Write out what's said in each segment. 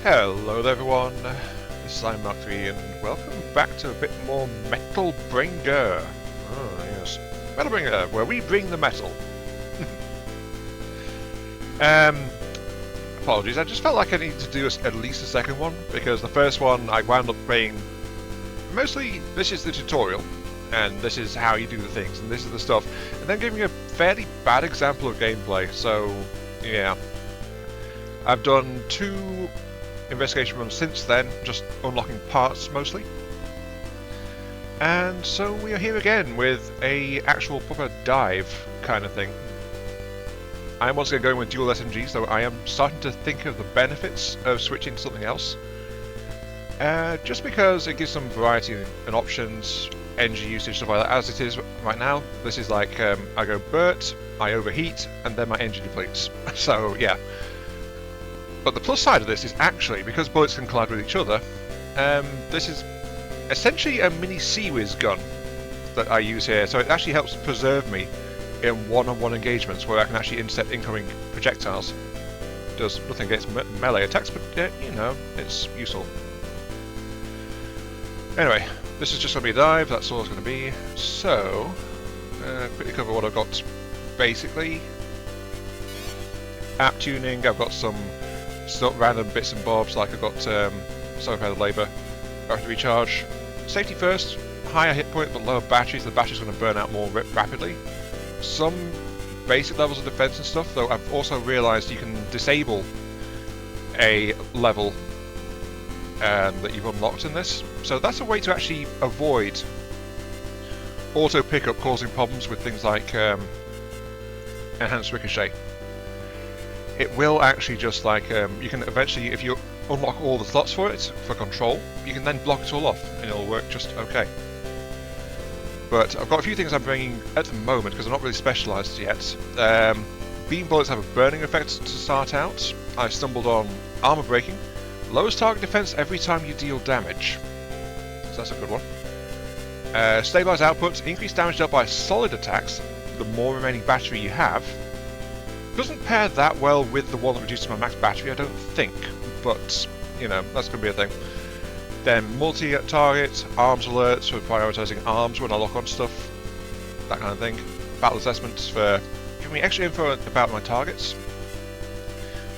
Hello there everyone, this is I'm Mark3 and welcome back to a bit more Metal Bringer. Oh yes, Metal Bringer, where we bring the metal. Apologies, I just felt like I needed to do at least a second one, because the first one I wound up playing, mostly this is the tutorial, and this is how you do the things, and this is the stuff, and then giving a fairly bad example of gameplay, so yeah. I've done 2 investigation runs since then, just unlocking parts mostly. And so we are here again with a actual proper dive kind of thing. I am once again going with dual SMGs, though I am starting to think of the benefits of switching to something else. Just because it gives some variety and options, energy usage, stuff like that. As it is right now, this is like, I go Burt, I overheat, and then my engine depletes. So yeah. But the plus side of this is actually, because bullets can collide with each other, this is essentially a mini Sea-Whiz gun that I use here, so it actually helps preserve me in one-on-one engagements where I can actually intercept incoming projectiles. Does nothing against melee attacks, but you know, it's useful. Anyway, this is just going to be a dive, that's all it's going to be. So, quickly cover what I've got basically. App tuning, I've got some random bits and bobs, like I've got sorry about the labour, battery recharge. Safety first, higher hit point but lower batteries, the battery's going to burn out more rapidly. Some basic levels of defence and stuff, though I've also realised you can disable a level that you've unlocked in this, so that's a way to actually avoid auto pickup causing problems with things like enhanced ricochet. It will actually just like, you can eventually, if you unlock all the slots for it, for control, you can then block it all off, and it'll work just okay. But I've got a few things I'm bringing at the moment, because I'm not really specialised yet. Beam bullets have a burning effect to start out. I've stumbled on armour breaking. Lowers target defence every time you deal damage. So that's a good one. Stabilise output, increase damage dealt by solid attacks, the more remaining battery you have. Doesn't pair that well with the one that reduces my max battery, I don't think, but you know, that's going to be a thing. Then multi-target, arms alerts for prioritising arms when I lock on stuff, that kind of thing. Battle assessments for giving me extra info about my targets.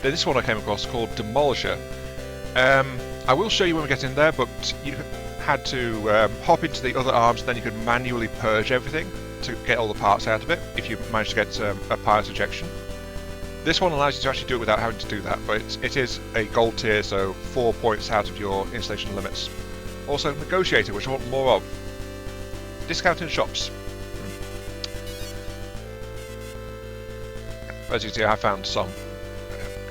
Then this one I came across called Demolisher. I will show you when we get in there, but you had to hop into the other arms, then you could manually purge everything to get all the parts out of it if you manage to get a pilot ejection. This one allows you to actually do it without having to do that, but it is a gold tier, so 4 points out of your installation limits. Also, Negotiator, which I want more of. Discount in shops. As you can see, I found some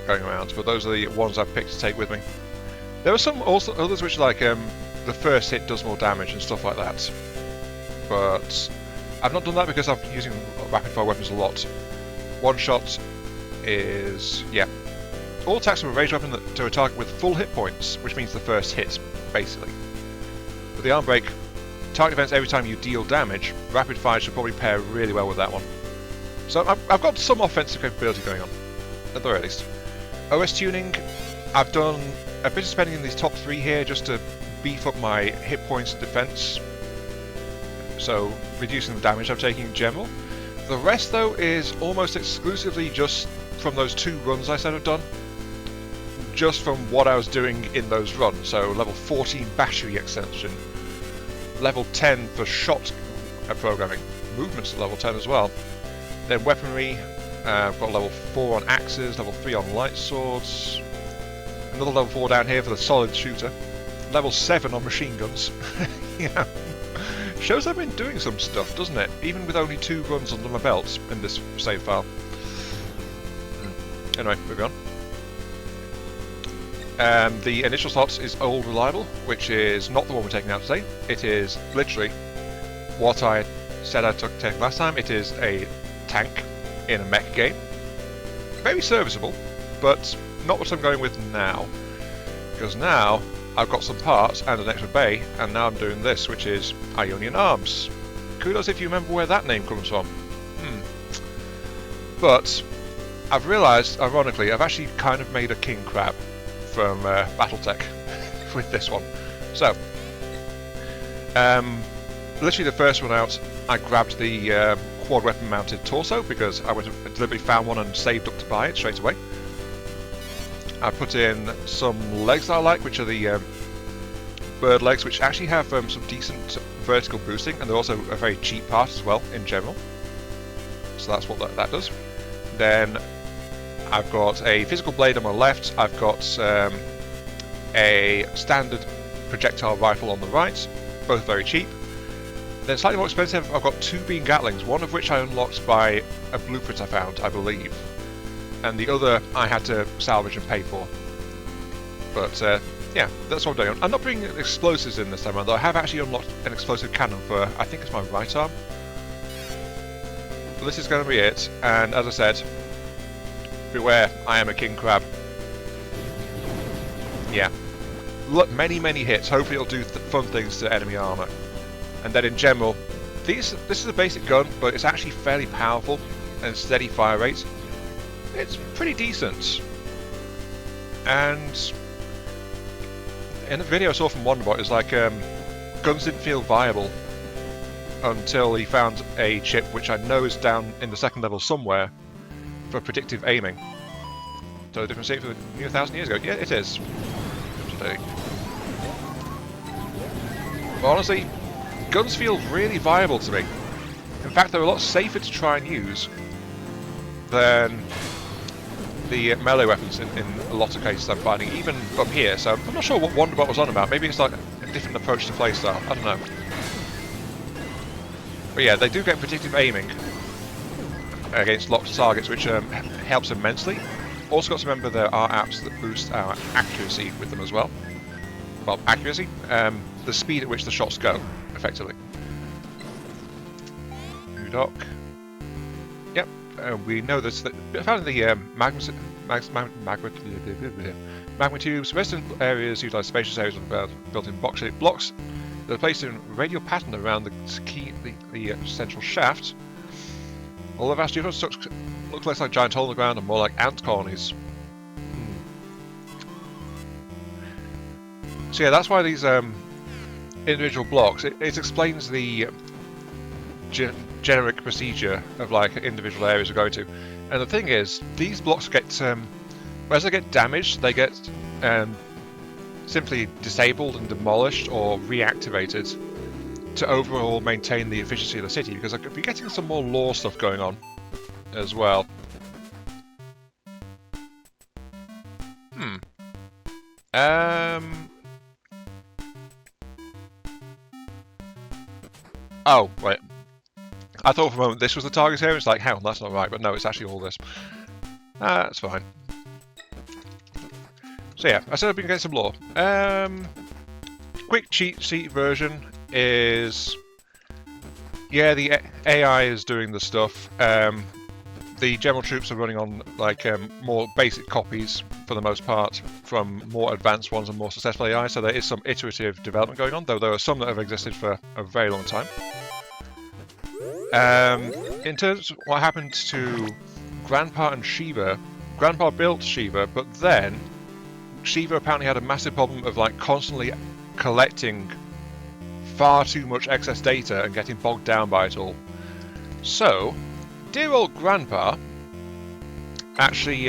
going around, but those are the ones I've picked to take with me. There are some also others which, like, the first hit does more damage and stuff like that. But I've not done that because I'm using rapid fire weapons a lot. One shot is, yeah, all attacks from a ranged weapon to a target with full hit points, which means the first hit, basically. With the arm break, target defense every time you deal damage, rapid fire should probably pair really well with that one. So I've got some offensive capability going on, at the very least. OS tuning, I've done a bit of spending in these top 3 here just to beef up my hit points and defense, so reducing the damage I'm taking in general. The rest, though, is almost exclusively just from those 2 runs I said I've done, just from what I was doing in those runs. So level 14 battery extension, level 10 for shot programming, movements at level 10 as well. Then weaponry, I've got level 4 on axes, level 3 on light swords, another level 4 down here for the solid shooter, level 7 on machine guns. Yeah. Shows I've been doing some stuff, doesn't it? Even with only 2 runs under my belt in this save file. Anyway, moving on. The initial slots is Old Reliable, which is not the one we're taking out today. It is literally what I said I took last time. It is a tank in a mech game. Very serviceable, but not what I'm going with now. Because now I've got some parts and an extra bay, and now I'm doing this, which is Ionian Arms. Kudos if you remember where that name comes from. But I've realised, ironically, I've actually kind of made a king crab from BattleTech with this one. So, literally the first one out, I grabbed the quad weapon mounted torso because I deliberately found one and saved up to buy it straight away. I put in some legs that I like, which are the bird legs, which actually have some decent vertical boosting, and they're also a very cheap part as well in general. So that's what that does. Then I've got a physical blade on my left, I've got a standard projectile rifle on the right, both very cheap. Then slightly more expensive, I've got 2 beam Gatlings, one of which I unlocked by a blueprint I found, I believe. And the other I had to salvage and pay for. But yeah, that's what I'm doing. I'm not bringing explosives in this time around, though I have actually unlocked an explosive cannon for, I think it's my right arm. But this is going to be it, and as I said, beware, I am a king crab. Yeah. Look, many hits, hopefully it'll do fun things to enemy armour. And then in general, this is a basic gun, but it's actually fairly powerful and steady fire rate. It's pretty decent. And in the video I saw from Wonderbot, it's like guns didn't feel viable until he found a chip which I know is down in the second level somewhere for predictive aiming. So a different state for the new 1,000 years ago. Yeah, it is. Today. But honestly, guns feel really viable to me. In fact, they're a lot safer to try and use than the melee weapons in a lot of cases I'm finding, even up here. So I'm not sure what Wonderbot was on about. Maybe it's like a different approach to playstyle. I don't know. But yeah, they do get predictive aiming against locked targets, which helps immensely. Also got to remember there are apps that boost our accuracy with them as well. Well, accuracy? The speed at which the shots go, effectively. Dock. Yep, we know this. Found in the magma tubes, resident areas utilize spacious areas of built-in box-shaped blocks that are placed in radial pattern around the central shaft. All the vast geodes look less like giant hole in the ground and more like ant colonies. So yeah, that's why these individual blocks, it explains the generic procedure of like individual areas we go to. And the thing is, these blocks get, as they get damaged, they get simply disabled and demolished or reactivated to overall maintain the efficiency of the city, because I could be getting some more lore stuff going on as well. Oh, wait. I thought for a moment this was the target area. It's like, hell, that's not right. But no, it's actually all this. That's fine. So yeah, I said I've been getting some lore. Quick cheat sheet version is... Yeah, the AI is doing the stuff. The general troops are running on like more basic copies for the most part from more advanced ones and more successful AI, so there is some iterative development going on, though there are some that have existed for a very long time. In terms of what happened to Grandpa and Shiva, Grandpa built Shiva, but then Shiva apparently had a massive problem of like constantly collecting far too much excess data and getting bogged down by it all. So, dear old Grandpa actually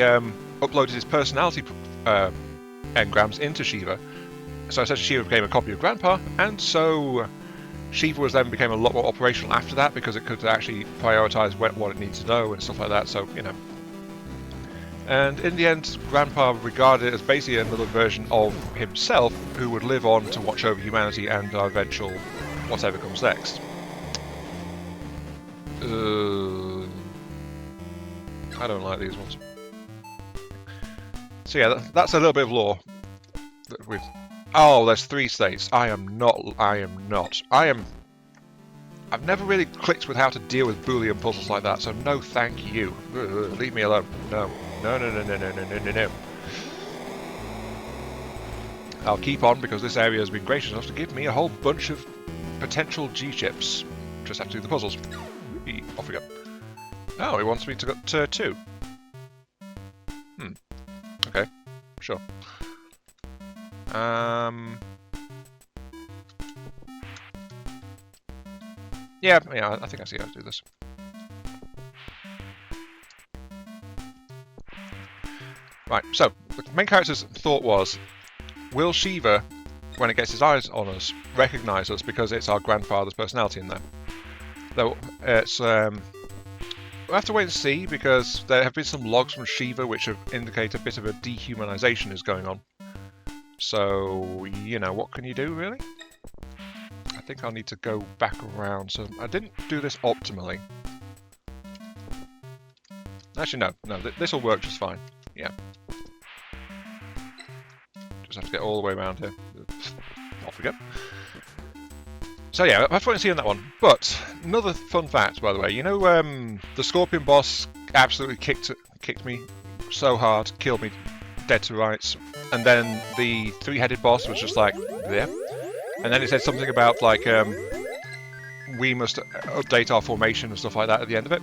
uploaded his personality engrams into Shiva. So essentially Shiva became a copy of Grandpa, and so Shiva became a lot more operational after that, because it could actually prioritize what it needs to know and stuff like that, so, you know. And in the end, Grandpa regarded it as basically another version of himself who would live on to watch over humanity and our eventual whatever comes next. I don't like these ones. So yeah, that's a little bit of lore. Oh, there's 3 states. I've never really clicked with how to deal with Boolean puzzles like that, so no thank you. Leave me alone. No. No. I'll keep on, because this area has been gracious enough to give me a whole bunch of potential G-chips. Just have to do the puzzles. Off we go. Oh, he wants me to go to 2. Okay, sure. Yeah, I think I see how to do this. Right, so the main character's thought was, will Shiva, when it gets his eyes on us, recognise us because it's our grandfather's personality in there? Though it's we'll have to wait and see, because there have been some logs from Shiva which have indicate a bit of a dehumanization is going on. So, you know, what can you do, really? I think I'll need to go back around. So I didn't do this optimally. Actually, no, this will work just fine. Yeah. Just have to get all the way around here. Off we go. So yeah, I have to wait and see on that one. But another fun fact, by the way, you know, the Scorpion boss absolutely kicked me so hard, killed me dead to rights, and then the three-headed boss was just like there, and then it said something about like we must update our formation and stuff like that at the end of it.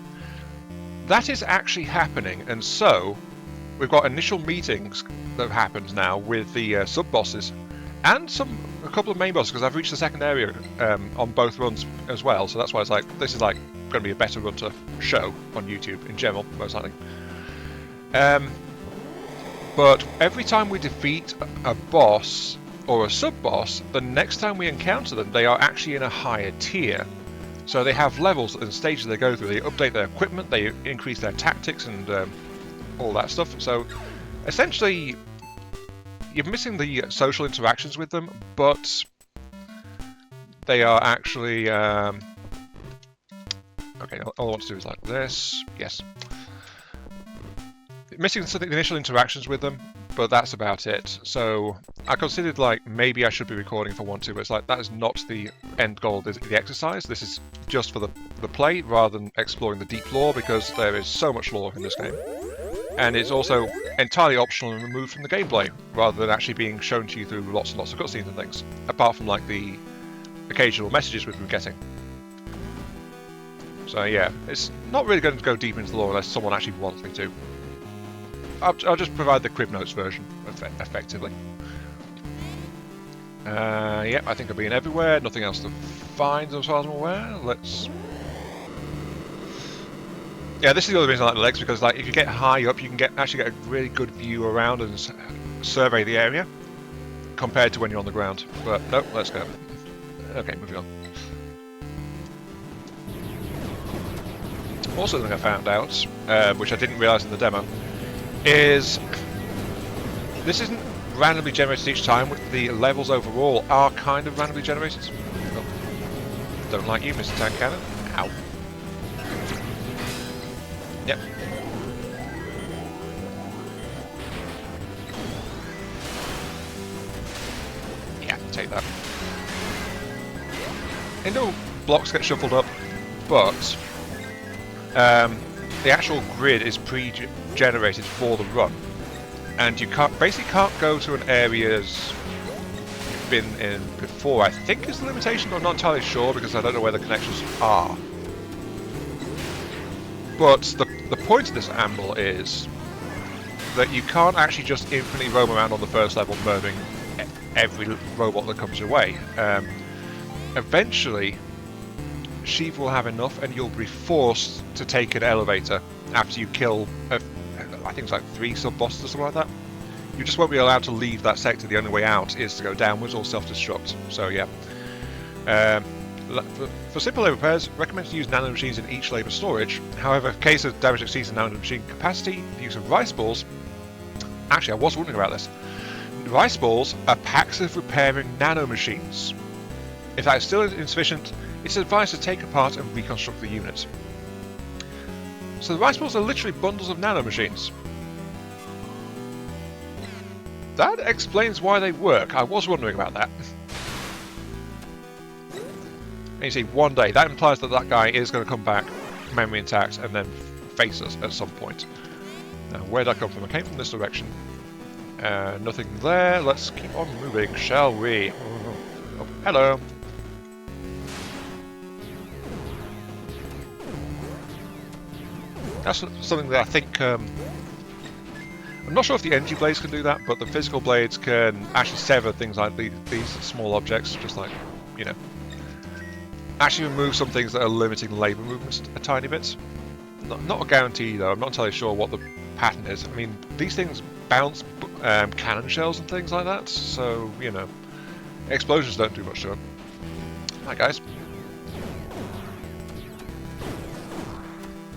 That is actually happening, and so we've got initial meetings that have happened now with the sub-bosses and a couple of main bosses, because I've reached the second area on both runs as well, so that's why it's like this is like going to be a better run to show on YouTube in general, most likely. But every time we defeat a boss or a sub-boss, the next time we encounter them, they are actually in a higher tier. So they have levels and stages they go through. They update their equipment, they increase their tactics and all that stuff. So essentially, you're missing the social interactions with them, but they are actually... okay, all I want to do is like this. Yes. Missing the initial interactions with them, but that's about it. So I considered like maybe I should be recording if I want to, but it's like that is not the end goal of the exercise. This is just for the play rather than exploring the deep lore, because there is so much lore in this game. And it's also entirely optional and removed from the gameplay, rather than actually being shown to you through lots and lots of cutscenes and things, apart from like the occasional messages we've been getting. So yeah, it's not really going to go deep into the lore unless someone actually wants me to. I'll just provide the crib notes version, effectively. Yeah, I think I've been everywhere. Nothing else to find as far as I'm aware. Let's... Yeah, this is the other reason I like the legs, because like if you get high up, you can actually get a really good view around and survey the area, compared to when you're on the ground. But no, let's go. Okay, moving on. Also, something I found out, which I didn't realise in the demo, is this isn't randomly generated each time. The levels overall are kind of randomly generated. Oh, don't like you, Mr. Tank Cannon. Ow. Yep. Yeah, take that. Individual blocks get shuffled up, but the actual grid is pre-generated for the run, and you basically can't go to an area's you've been in before. I think is the limitation. I'm not entirely sure because I don't know where the connections are. But the point of this amble is that you can't actually just infinitely roam around on the first level murdering every robot that comes your way. Eventually, Shiva will have enough and you'll be forced to take an elevator after you kill, I think it's like 3 sub-bosses or something like that. You just won't be allowed to leave that sector. The only way out is to go downwards or self-destruct. So yeah. For simple labour repairs, recommend to use nanomachines in each labour storage. However, in case of damage exceeds the nanomachine capacity, the use of rice balls... Actually, I was wondering about this. Rice balls are packs of repairing nanomachines. If that is still insufficient, it's advised to take apart and reconstruct the unit. So the rice balls are literally bundles of nanomachines. That explains why they work. I was wondering about that. And you see, one day, that implies that that guy is going to come back, memory intact, and then face us at some point. Now, where did I come from? I came from this direction. Nothing there. Let's keep on moving, shall we? Oh, hello. That's something that I think I'm not sure if the energy blades can do that, but the physical blades can actually sever things like these small objects, just like, you know, actually remove some things that are limiting labour movements a tiny bit. Not a guarantee though, I'm not entirely sure what the pattern is. I mean, these things bounce cannon shells and things like that, so, you know, explosions don't do much to them. Hi guys.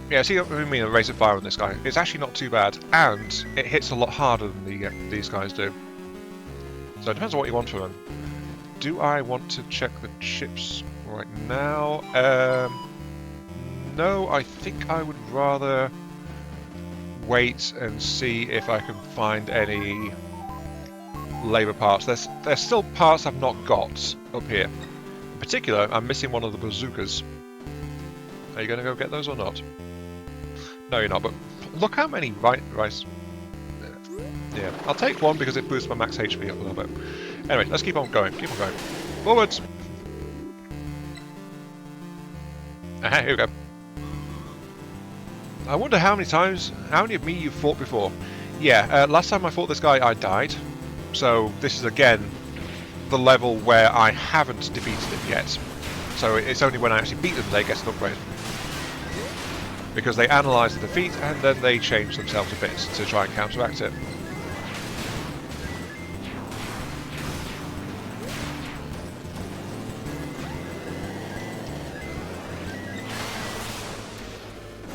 Yeah, see what I mean, a rate of fire on this guy. It's actually not too bad, and it hits a lot harder than these guys do. So it depends on what you want from them. Do I want to check the chips right now? No, I think I would rather wait and see if I can find any labour parts. There's still parts I've not got up here. In particular, I'm missing one of the bazookas. Are you going to go get those or not? No, you're not, but look how many rice. Yeah, I'll take one because it boosts my max HP up a little bit. Anyway, let's keep on going. Keep on going. Forwards! Aha, here we go. I wonder how many of me you've fought before. Yeah, last time I fought this guy, I died. So this is again the level where I haven't defeated him yet. So it's only when I actually beat them they get an upgrade. Because they analyse the defeat and then they change themselves a bit to try and counteract it.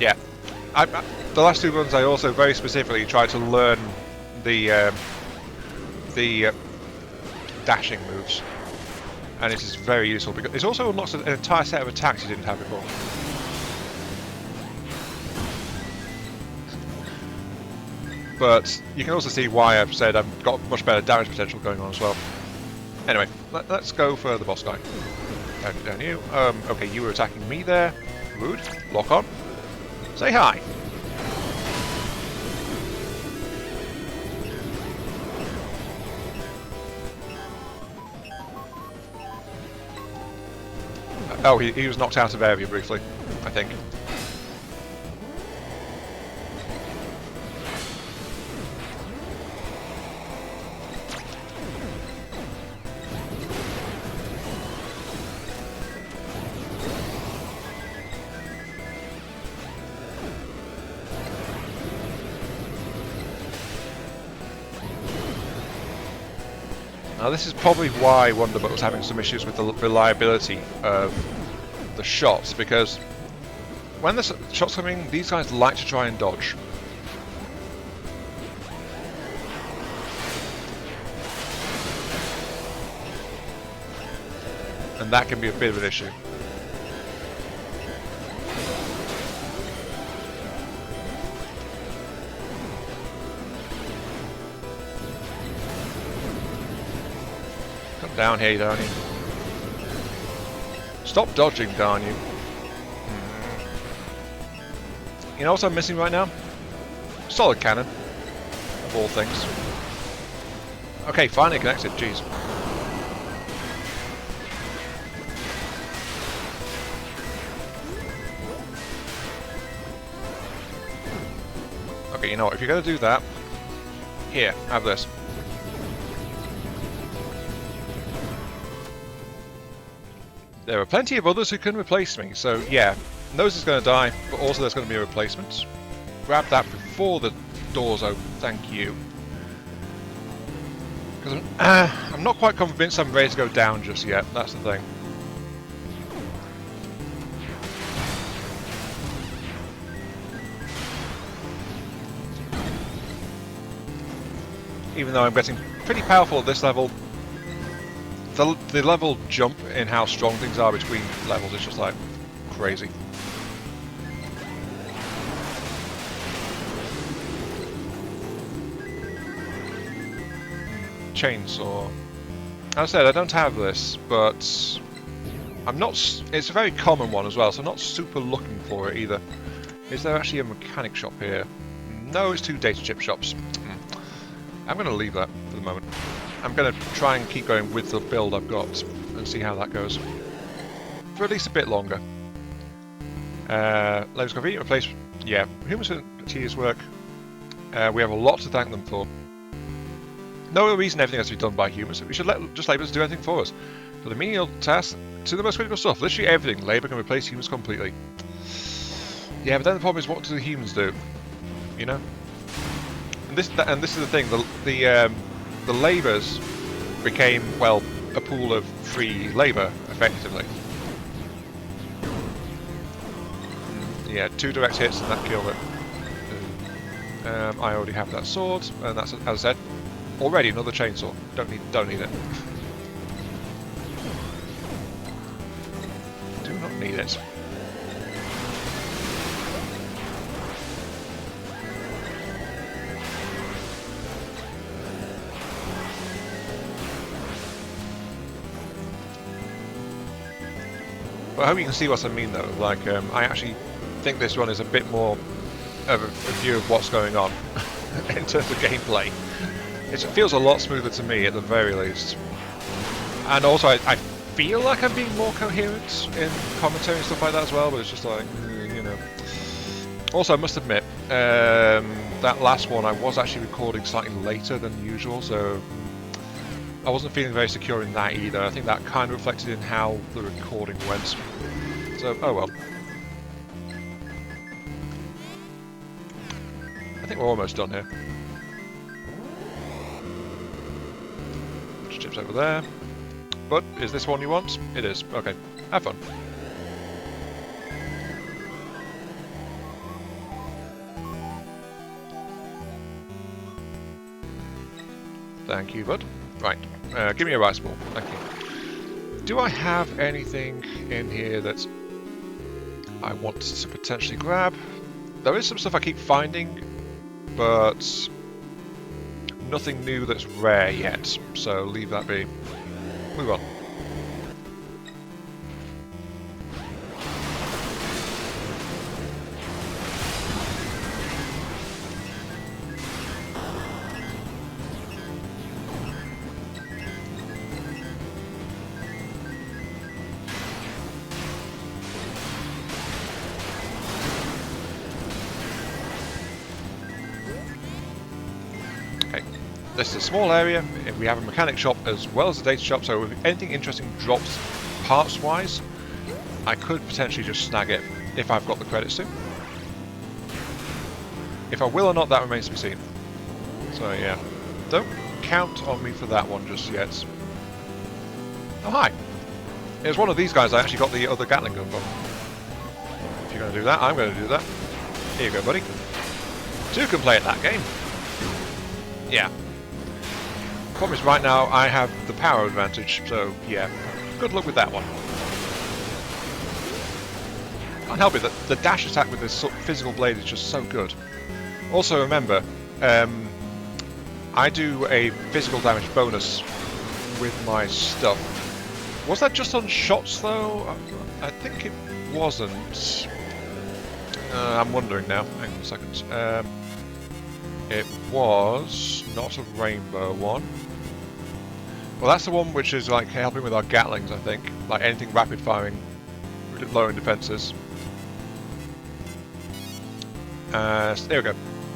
Yeah, the last two runs I also very specifically tried to learn the dashing moves, and it is very useful because it also unlocks an entire set of attacks you didn't have before. But you can also see why I've said I've got much better damage potential going on as well. Anyway, let's go for the boss guy. Down you. Okay, you were attacking me there. Rude. Lock on. Say hi. Oh, he was knocked out of area briefly, I think. Now this is probably why Wonderbutt was having some issues with the reliability of the shots, because when the shots come in, these guys like to try and dodge. And that can be a bit of an issue. Down here, don't you? Stop dodging, darn you. You know what I'm missing right now? Solid cannon. Of all things. Okay, finally connected, jeez. Okay, you know what, if you're going to do that, here, have this. There are plenty of others who can replace me, so yeah, Nose is going to die, but also there's going to be a replacement. Grab that before the doors open, thank you. Because I'm not quite convinced I'm ready to go down just yet, that's the thing. Even though I'm getting pretty powerful at this level, the level jump in how strong things are between levels is just like crazy. Chainsaw. As I said, I don't have this, but I'm not. It's a very common one as well, so I'm not super looking for it either. Is there actually a mechanic shop here? No, it's two data chip shops. I'm going to leave that for the moment. I'm going to try and keep going with the build I've got and see how that goes. For at least a bit longer. Let's convenient replace. Yeah, humans for tedious work. We have a lot to thank them for. No reason everything has to be done by humans. We should just let us do everything for us. For the menial tasks to the most critical stuff, literally everything, labour can replace humans completely. Yeah, but then the problem is, what do the humans do? You know? And this is the thing, the labours became, well, a pool of free labour, effectively. Yeah, 2 direct hits and that killed it. I already have that sword, and that's, as I said, already another chainsaw. Don't need it. Do not need it. But I hope you can see what I mean, though. Like, I actually think this one is a bit more of a view of what's going on in terms of gameplay. It feels a lot smoother to me, at the very least. And also, I feel like I'm being more coherent in commentary and stuff like that as well, but it's just like, you know. Also, I must admit, that last one I was actually recording slightly later than usual, so I wasn't feeling very secure in that either. I think that kind of reflected in how the recording went. So, oh well. I think we're almost done here. Chips over there. But is this one you want? It is. Okay. Have fun. Thank you, bud. Right. Give me a rice ball. Thank you. Do I have anything in here that I want to potentially grab? There is some stuff I keep finding, but nothing new that's rare yet, so leave that be. Move on. This is a small area. We have a mechanic shop as well as a data shop, so if anything interesting drops parts-wise, I could potentially just snag it if I've got the credits to. If I will or not, that remains to be seen. So yeah, don't count on me for that one just yet. Oh hi! It was one of these guys I actually got the other Gatling gun from. If you're going to do that, I'm going to do that. Here you go, buddy. 2 can play at that game. Yeah. Problem is, right now I have the power advantage, so yeah, good luck with that one. Can't help it that the dash attack with this physical blade is just so good. Also remember, I do a physical damage bonus with my stuff. Was that just on shots though? I think it wasn't. I'm wondering now. Hang on a second. It was not a rainbow one. Well, that's the one which is like helping with our Gatlings, I think. Like anything rapid firing, lowering defenses. There we go.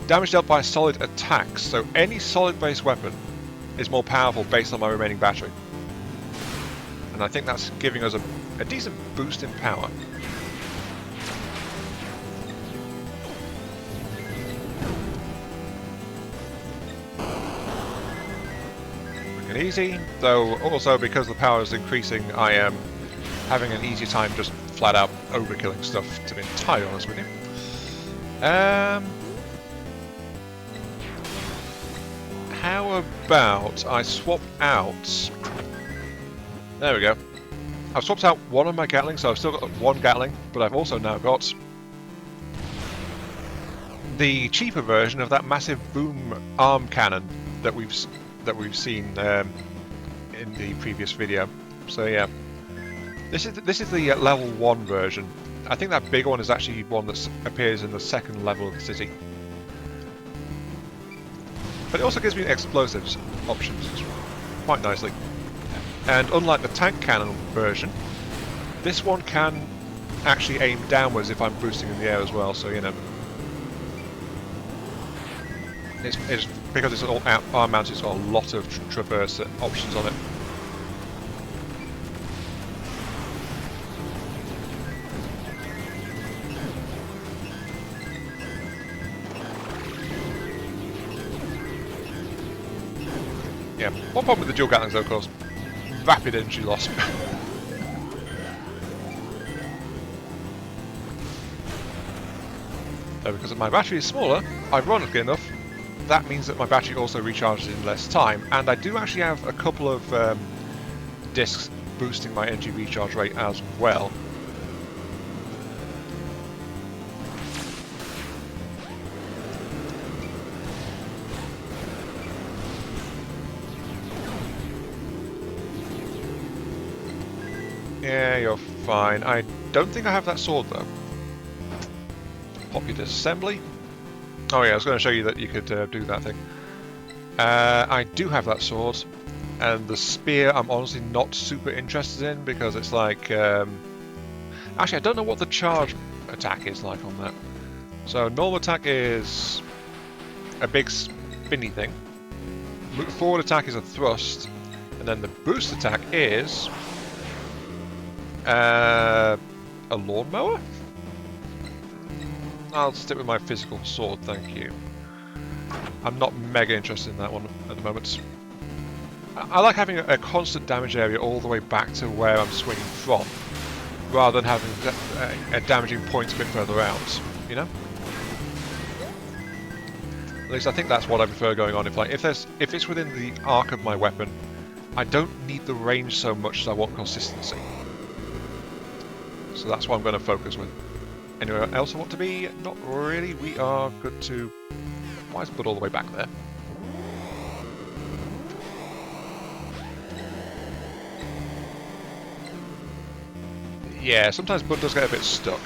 Damage dealt by solid attacks. So any solid-based weapon is more powerful based on my remaining battery. And I think that's giving us a decent boost in power. Easy, though also because the power is increasing, I am having an easier time just flat out overkilling stuff, to be entirely honest with you. How about I swap out... There we go. I've swapped out one of my Gatlings, so I've still got 1 Gatling, but I've also now got the cheaper version of that massive boom arm cannon that we've seen in the previous video. So yeah, this is the level 1 version. I think that big one is actually one that appears in the 2nd level of the city. But it also gives me explosives options quite nicely. And unlike the tank cannon version, this one can actually aim downwards if I'm boosting in the air as well, so you know. It's because it's all arm mounted, it's got a lot of traverse options on it. Yeah, one problem with the dual Gatlings though, of course, rapid energy loss. So because my battery is smaller, ironically enough, that means that my battery also recharges in less time, and I do actually have a couple of discs boosting my energy recharge rate as well. Yeah, you're fine. I don't think I have that sword though. Pop your disassembly. Oh yeah, I was going to show you that you could do that thing. I do have that sword, and the spear I'm honestly not super interested in because it's like... actually, I don't know what the charge attack is like on that. So normal attack is a big spinny thing. Forward attack is a thrust, and then the boost attack is a lawnmower? I'll stick with my physical sword, thank you. I'm not mega interested in that one at the moment. I like having a constant damage area all the way back to where I'm swinging from, rather than having a damaging point a bit further out, you know? At least I think that's what I prefer going on. If it's within the arc of my weapon, I don't need the range so much as I want consistency. So that's what I'm going to focus with. Anywhere else I want to be? Not really. We are good to... Why is Bud all the way back there? Yeah, sometimes Bud does get a bit stuck.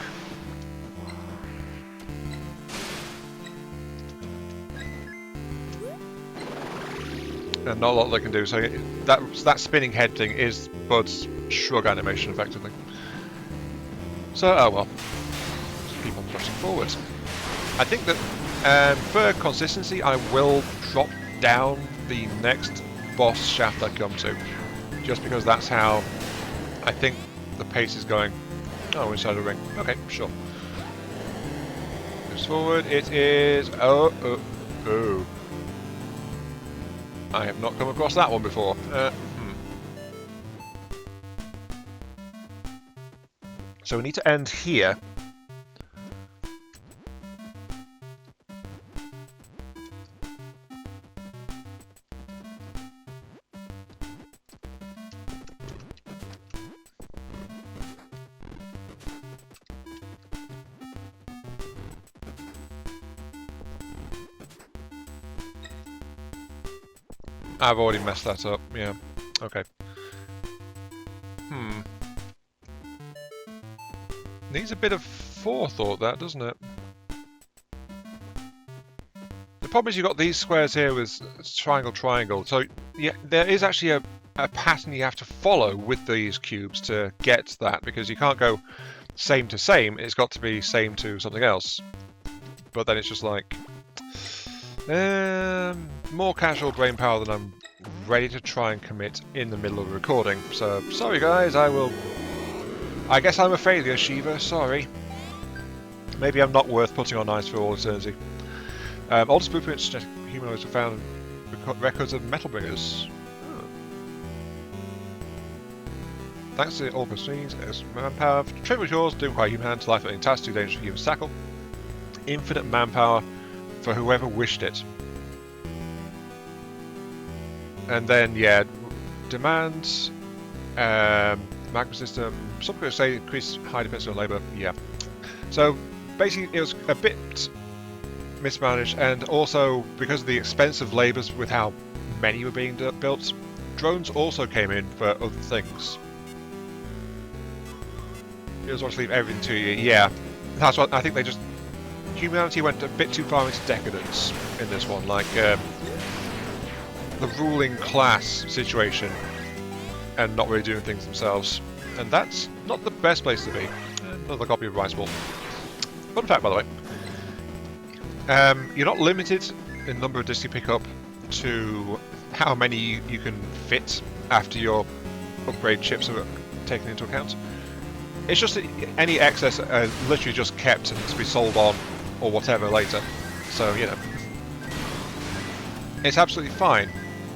And not a lot they can do. So that spinning head thing is Bud's shrug animation, effectively. So, oh well. Just keep on pressing forward. I think that for consistency, I will drop down the next boss shaft I come to. Just because that's how I think the pace is going. Oh, inside the ring. Okay, sure. Moves forward. It is... Oh. I have not come across that one before. So we need to end here. I've already messed that up, yeah. Okay. Needs a bit of forethought, that, doesn't it? The problem is you've got these squares here with triangle. So, yeah, there is actually a pattern you have to follow with these cubes to get that, because you can't go same to same, it's got to be same to something else. But then it's just like... more casual brain power than I'm ready to try and commit in the middle of the recording. So, sorry guys, I guess I'm a failure, Shiva, sorry. Maybe I'm not worth putting on ice for all eternity. Oldest blueprints humanoids have found records of metal bringers. Oh. Thanks to all machines, manpower, trivial chores, doing quite human hands, life-threatening tasks, too dangerous for humans to tackle. Infinite manpower for whoever wished it. And then, yeah, demands, magma system, some could say increase high defense on labour, yeah. So, basically, it was a bit mismanaged, and also, because of the expensive labours with how many were being built, drones also came in for other things. You just want to leave everything to you, yeah. That's what I think they just... Humanity went a bit too far into decadence in this one, like the ruling class situation and not really doing things themselves. And that's not the best place to be. Another copy of Rice Ball. Fun fact, by the way. You're not limited in number of discs you pick up to how many you can fit after your upgrade chips are taken into account. It's just that any excess are literally just kept and to be sold on or whatever later. So, you know, it's absolutely fine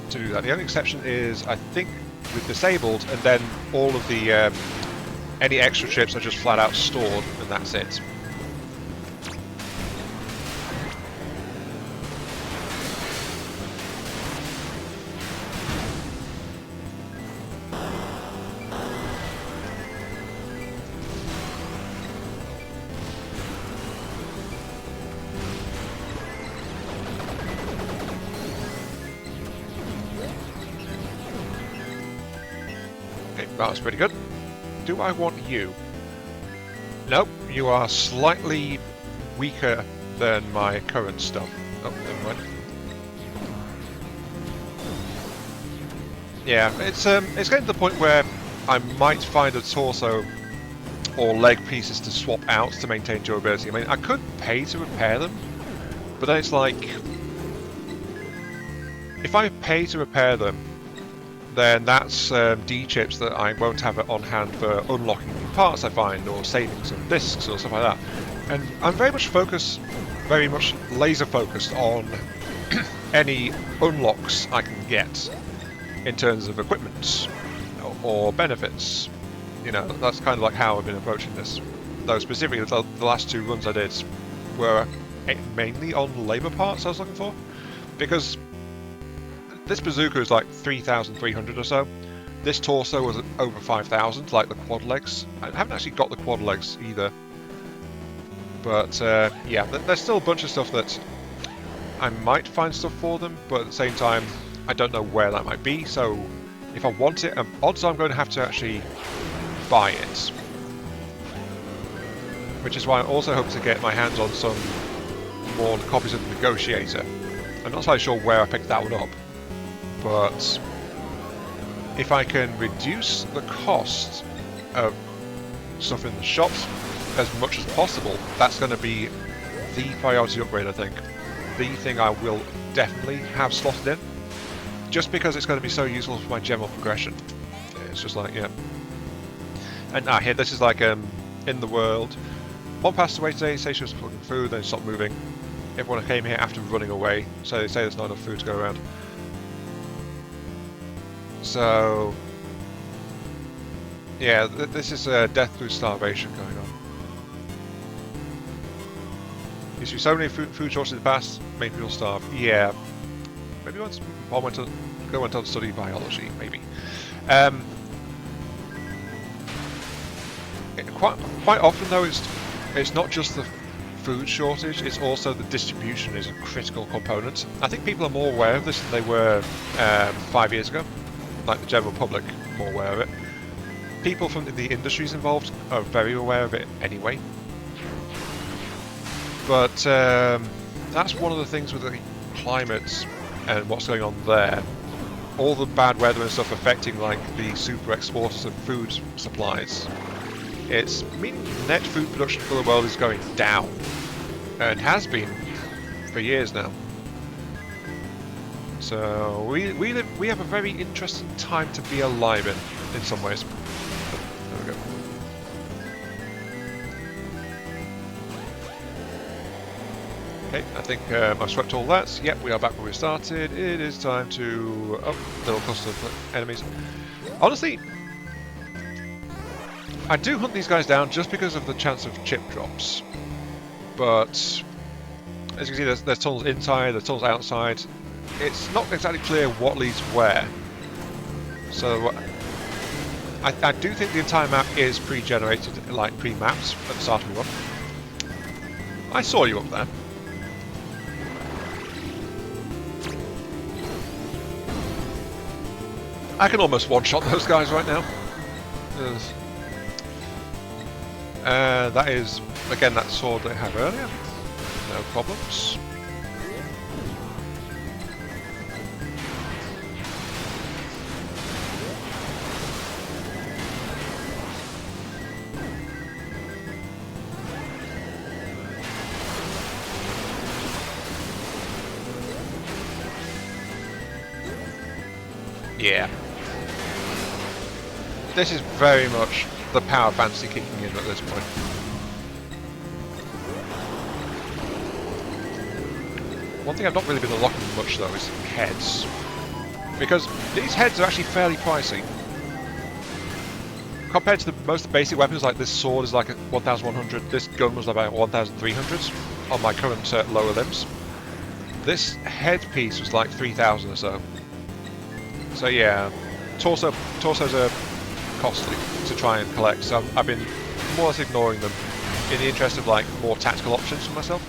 to do that. The only exception is, I think, with disabled, and then all of the any extra chips are just flat out stored, and that's it. That was pretty good. Do I want you? Nope, you are slightly weaker than my current stuff. Oh, never mind. Yeah, it's getting to the point where I might find a torso or leg pieces to swap out to maintain durability. I mean, I could pay to repair them, but then it's like, if I pay to repair them, then that's D chips that I won't have on hand for unlocking new parts I find, or saving some discs or stuff like that. And I'm very much laser focused on any unlocks I can get in terms of equipment or benefits. You know, that's kind of like how I've been approaching this. Though specifically, the last two runs I did were mainly on labour parts I was looking for, because this bazooka is like 3,300 or so. This torso was over 5,000, like the quad legs. I haven't actually got the quad legs either. But yeah, there's still a bunch of stuff that I might find stuff for them, but at the same time, I don't know where that might be. So if I want it, odds are I'm going to have to actually buy it. Which is why I also hope to get my hands on some more copies of the Negotiator. I'm not entirely sure where I picked that one up, but if I can reduce the cost of stuff in the shops as much as possible, that's going to be the priority upgrade, I think. The thing I will definitely have slotted in, just because it's going to be so useful for my general progression. It's just like, yeah. And here, this is like in the world. One passed away today, say she was cooking food, then stopped moving. Everyone came here after running away, so they say there's not enough food to go around. So, yeah, this is death through starvation going on. Used to be so many food shortages in the past, made people starve. Yeah, maybe once Paul went on to study biology, maybe. Quite often though, it's not just the food shortage, it's also the distribution is a critical component. I think people are more aware of this than they were 5 years ago. Like the general public, more aware of it. People from the industries involved are very aware of it anyway. But that's one of the things with the climate and what's going on there. All the bad weather and stuff affecting like the super exporters of food supplies. It's meaning net food production for the world is going down, and has been for years now. So we have a very interesting time to be alive in some ways. There we go. Okay, I think I've swept all that. Yep, we are back where we started. It is time to little cluster of enemies. Honestly, I do hunt these guys down just because of the chance of chip drops. But as you can see, there's tunnels inside, there's tunnels outside. It's not exactly clear what leads where. So I do think the entire map is pre-generated, like pre-mapped at the start of the run. I saw you up there. I can almost one-shot those guys right now. That is, again, that sword they had earlier. No problems. Yeah. This is very much the power fantasy kicking in at this point. One thing I've not really been unlocking much though is heads. Because these heads are actually fairly pricey. Compared to most of the basic weapons, like this sword is like 1,100, this gun was about 1,300 on my current lower limbs. This headpiece was like 3,000 or so. So yeah, torsos are costly to try and collect, so I've been more or less ignoring them in the interest of like more tactical options for myself.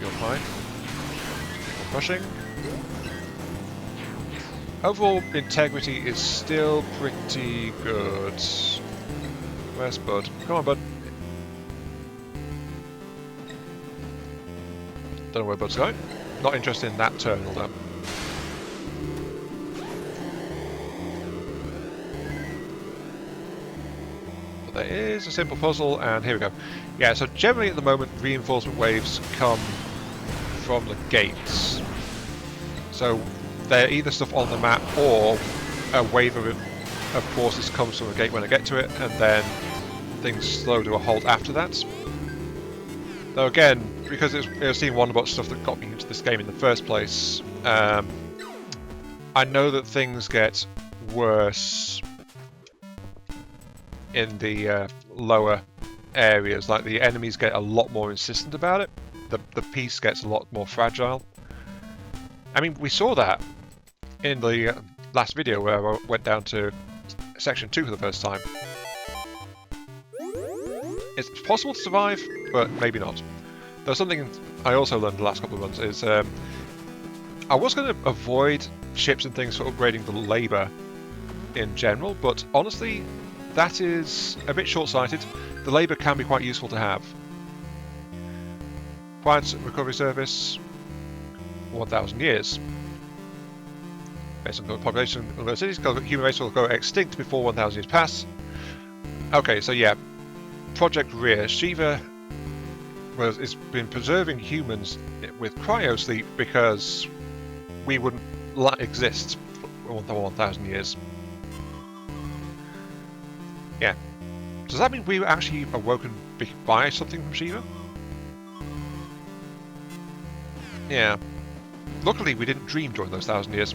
You're fine. Pushing. Overall integrity is still pretty good. Where's Bud? Come on, Bud. Don't know where Bud's going. Not interested in that terminal though. But there is a simple puzzle, and here we go. Yeah, so generally at the moment reinforcement waves come from the gates. So they're either stuff on the map or a wave of forces comes from a gate when I get to it, and then things slow to a halt after that. Though again, because it was Team Wonderbot stuff that got me into this game in the first place, I know that things get worse in the lower areas. Like the enemies get a lot more insistent about it. The piece gets a lot more fragile. I mean, we saw that in the last video where I went down to section 2 for the first time. It's possible to survive, but maybe not. There's something I also learned the last couple of months is I was going to avoid ships and things for upgrading the labour in general, but honestly, that is a bit short-sighted. The labour can be quite useful to have. Quiet recovery service, 1,000 years. Based on population of the cities, human race will go extinct before 1,000 years pass. Okay, so yeah, Project Rear. Shiva has been preserving humans with cryosleep because we wouldn't exist for 1,000 years. Yeah. Does that mean we were actually awoken by something from Shiva? Yeah. Luckily, we didn't dream during those 1,000 years.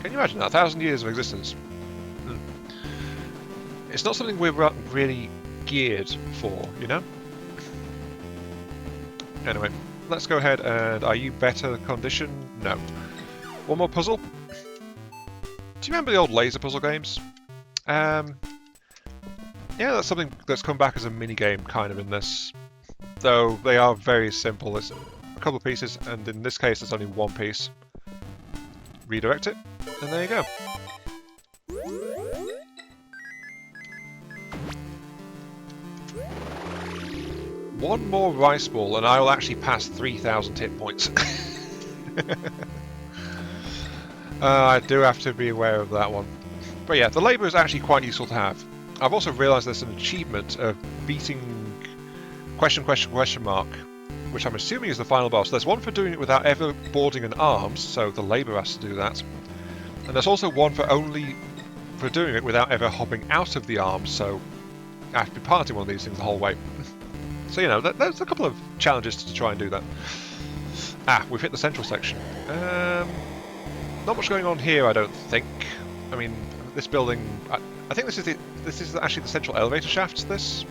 Can you imagine that? 1,000 years of existence. It's not something we're really geared for, you know? Anyway, let's go ahead and... Are you better condition? No. One more puzzle. Do you remember the old laser puzzle games? Yeah, that's something that's come back as a mini-game kind of in this. Though they are very simple. It's a couple of pieces, and in this case there's only one piece. Redirect it, and there you go. One more rice ball and I will actually pass 3,000 hit points. I do have to be aware of that one. But yeah, the labour is actually quite useful to have. I've also realised there's an achievement of beating ... which I'm assuming is the final boss. There's one for doing it without ever boarding an arms, so the labour has to do that. And there's also one for doing it without ever hopping out of the arms, so I have to be piloting one of these things the whole way. So, you know, there's a couple of challenges to try and do that. Ah, we've hit the central section. Not much going on here, I don't think. I mean, this building... I think this is actually the central elevator shaft, this.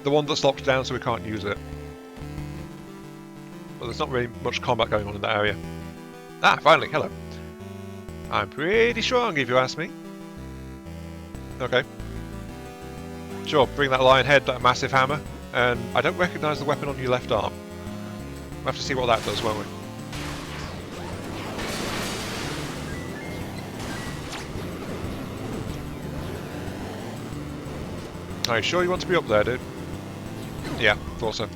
The one that's locked down so we can't use it. But there's not really much combat going on in that area. Ah, finally, hello. I'm pretty strong, if you ask me. Okay. Sure, bring that lion head, that massive hammer. And I don't recognise the weapon on your left arm. We'll have to see what that does, won't we? Are you sure you want to be up there, dude? Yeah, thought so.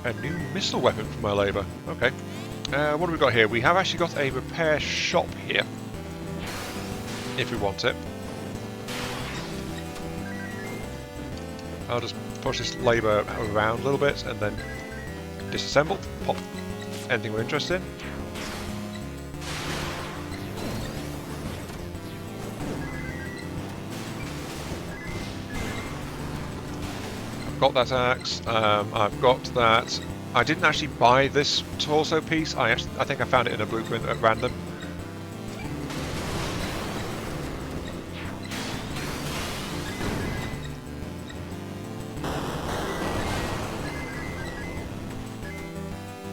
A new missile weapon for my labour. Okay. What have we got here? We have actually got a repair shop here. If we want it. I'll just push this labour around a little bit and then disassemble, pop anything we're interested in. I've got that axe, I've got that. I didn't actually buy this torso piece, I think I found it in a blueprint at random.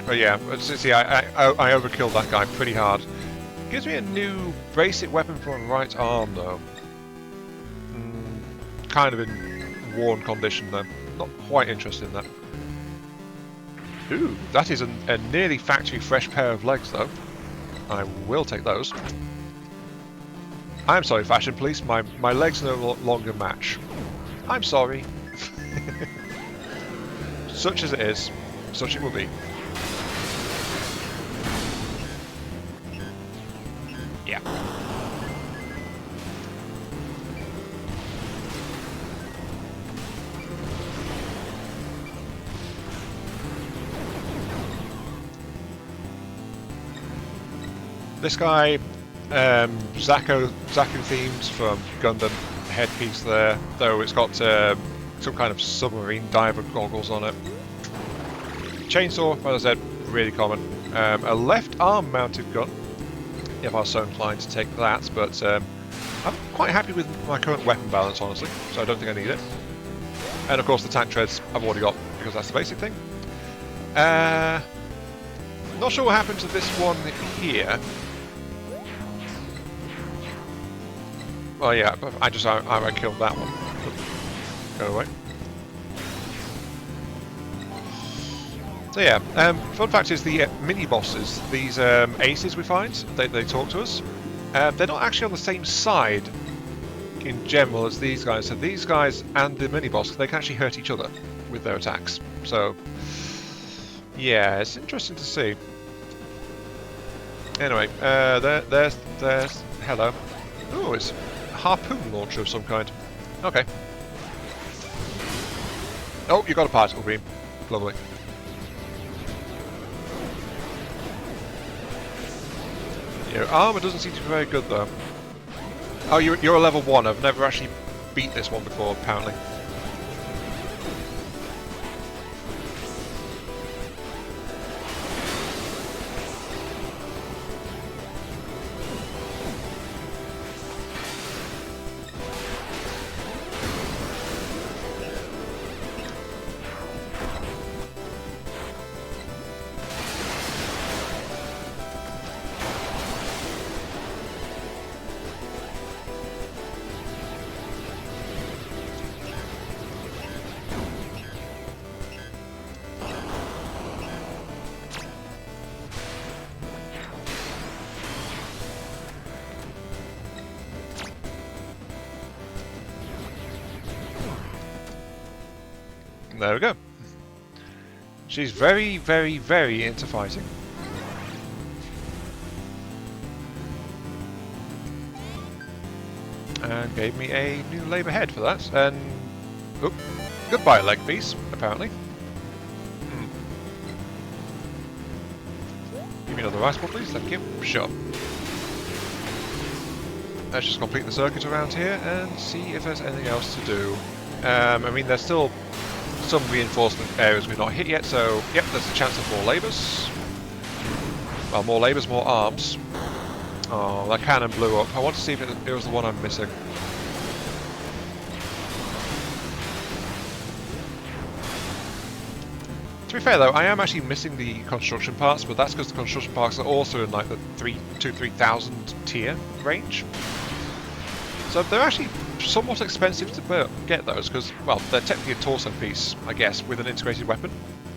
But yeah, see, I overkilled that guy pretty hard. Gives me a new basic weapon for my right arm though. Kind of in worn condition though. Not quite interested in that. Ooh, that is a nearly factory fresh pair of legs though. I will take those. I'm sorry, Fashion Police, my legs no longer match. I'm sorry. Such as it is, such it will be. Yeah. This guy, Zaku themes from Gundam headpiece there, though it's got some kind of submarine diver goggles on it. Chainsaw, as I said, really common. A left arm mounted gun, if I was so inclined to take that, but I'm quite happy with my current weapon balance, honestly, so I don't think I need it. And of course the tank treads I've already got, because that's the basic thing. Not sure what happened to this one here. Well, yeah, I killed that one. Go away. So yeah, fun fact is the mini-bosses, these aces we find, they talk to us. They're not actually on the same side in general as these guys, so these guys and the mini-boss, they can actually hurt each other with their attacks. So, yeah, it's interesting to see. Anyway, there's hello. Oh, it's a harpoon launcher of some kind. Okay. Oh, you got a particle beam. Lovely. Your armor doesn't seem to be very good though. Oh, you're a level 1. I've never actually beat this one before, apparently. There we go. She's very, very, very into fighting. And gave me a new labour head for that. And oop, goodbye leg piece, apparently. Give me another ice ball, please. Thank you. Sure. Let's just complete the circuit around here and see if there's anything else to do. I mean, there's still some reinforcement areas we've not hit yet, so yep, there's a chance of more labours. Well, more labours, more arms. Oh, that cannon blew up. I want to see if it was the one I'm missing. To be fair though, I am actually missing the construction parts, but that's because the construction parts are also in like the 3,000 tier range. So they're actually somewhat expensive to get those, because, well, they're technically a torso piece, I guess, with an integrated weapon,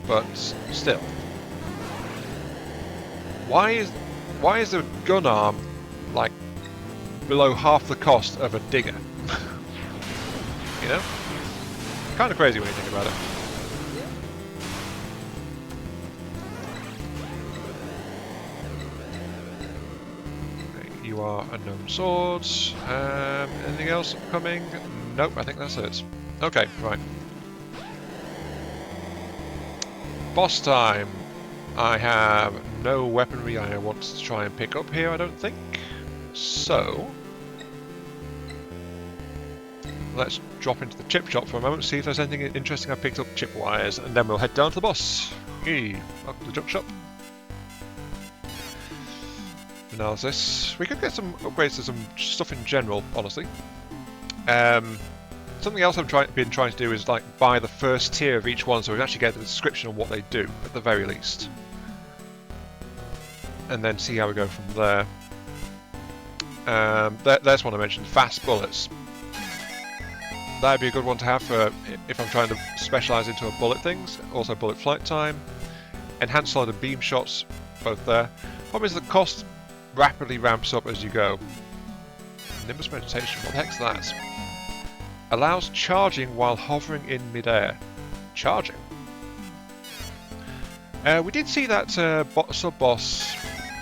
but still. Why is a gun arm, like, below half the cost of a digger? You know? Kind of crazy when you think about it. You are unknown swords. Anything else coming? Nope, I think that's it. Okay, right. boss time. I have no weaponry I want to try and pick up here, I don't think. So let's drop into the chip shop for a moment, see if there's anything interesting I picked up chip-wise, and then we'll head down to the boss. Hey, up to the junk shop. Analysis. We could get some upgrades to some stuff in general, honestly. Something else I've been trying to do is like buy the first tier of each one, so we actually get the description of what they do at the very least, and then see how we go from there. There's one I mentioned: fast bullets. That'd be a good one to have for if I'm trying to specialise into a bullet things. Also, bullet flight time, enhanced solid and beam shots, both there. Problem is the cost rapidly ramps up as you go. Nimbus meditation. What the heck's that? Allows charging while hovering in midair. Charging. We did see that sub-boss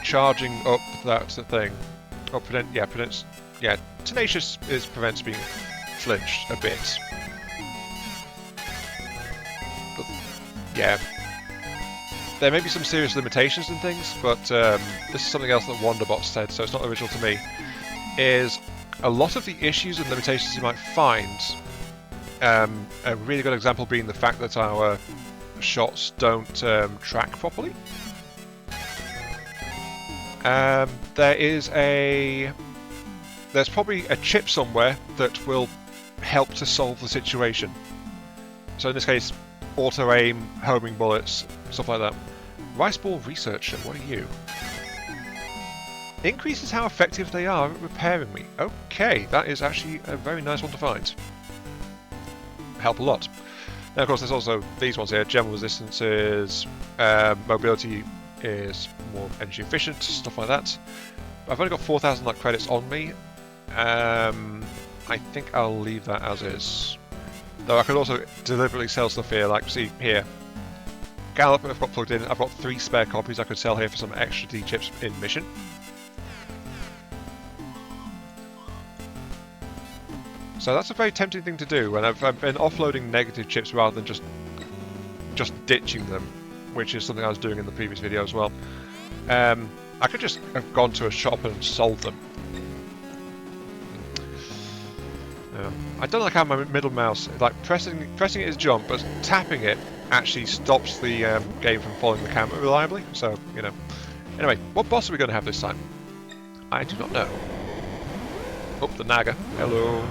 charging up that thing. Or tenacious prevents being flinched a bit. But, yeah. There may be some serious limitations and things, but this is something else that Wanderbot said, so it's not original to me. Is a lot of the issues and limitations you might find, a really good example being the fact that our shots don't track properly. There's probably a chip somewhere that will help to solve the situation. So in this case, auto-aim, homing bullets, stuff like that. Rice Ball Researcher, what are you? Increases how effective they are at repairing me. Okay, that is actually a very nice one to find. Help a lot. Now, of course, there's also these ones here. General resistance is, mobility is more energy efficient, stuff like that. I've only got 4,000 like credits on me. I think I'll leave that as is. Though I could also deliberately sell stuff here, like see here. Gallop I've got plugged in. I've got 3 spare copies I could sell here for some extra D chips in mission. So that's a very tempting thing to do, and I've been offloading negative chips rather than just ditching them, which is something I was doing in the previous video as well. I could just have gone to a shop and sold them. I don't like how my middle mouse, like pressing it is jump, but tapping it actually stops the game from following the camera reliably. So, you know. Anyway, what boss are we going to have this time? I do not know. Oh, the Naga. Hello.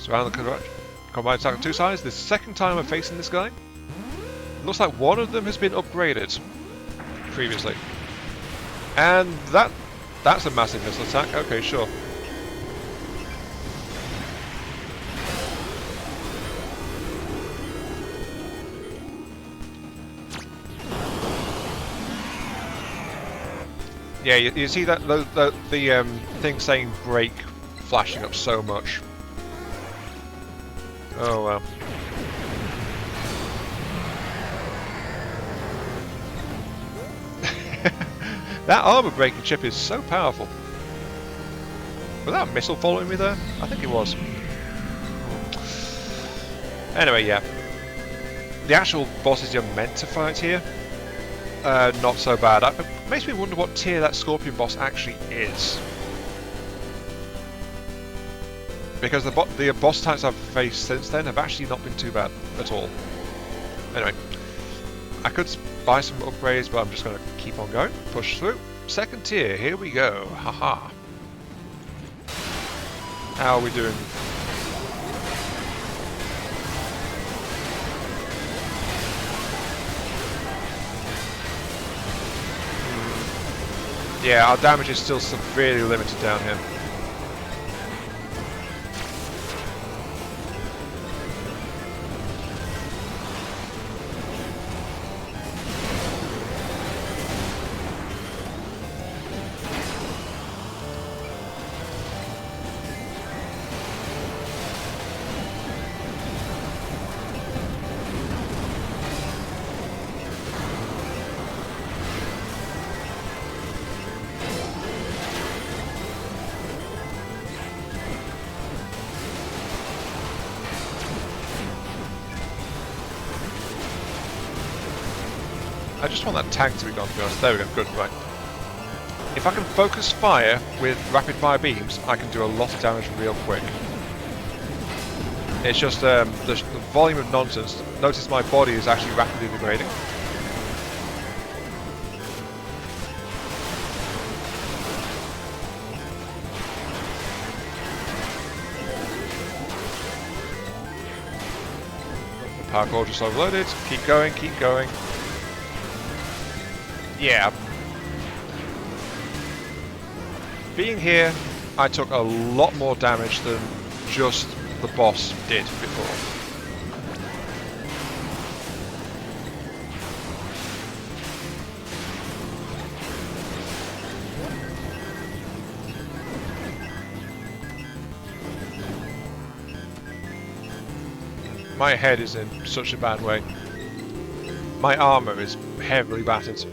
Surround the combined attack on 2 sides. This is the second time I'm facing this guy. Looks like one of them has been upgraded previously. And that's a massive missile attack. Okay, sure. Yeah, you see that the thing saying break flashing up so much. Oh well. That armor breaking chip is so powerful. Was that a missile following me there? I think it was. Anyway, yeah. The actual bosses you're meant to fight here, not so bad. It makes me wonder what tier that Scorpion boss actually is. Because the boss types I've faced since then have actually not been too bad at all. Anyway, I could buy some upgrades, but I'm just going to keep on going. Push through. Second tier, here we go. Haha. How are we doing? Yeah, our damage is still severely limited down here. I just want that tank to be gone, to be honest. There we go, good, right. If I can focus fire with rapid fire beams, I can do a lot of damage real quick. It's just the volume of nonsense. Notice my body is actually rapidly degrading. Parkour just overloaded. Keep going, keep going. Yeah. Being here, I took a lot more damage than just the boss did before. My head is in such a bad way. My armor is heavily battered.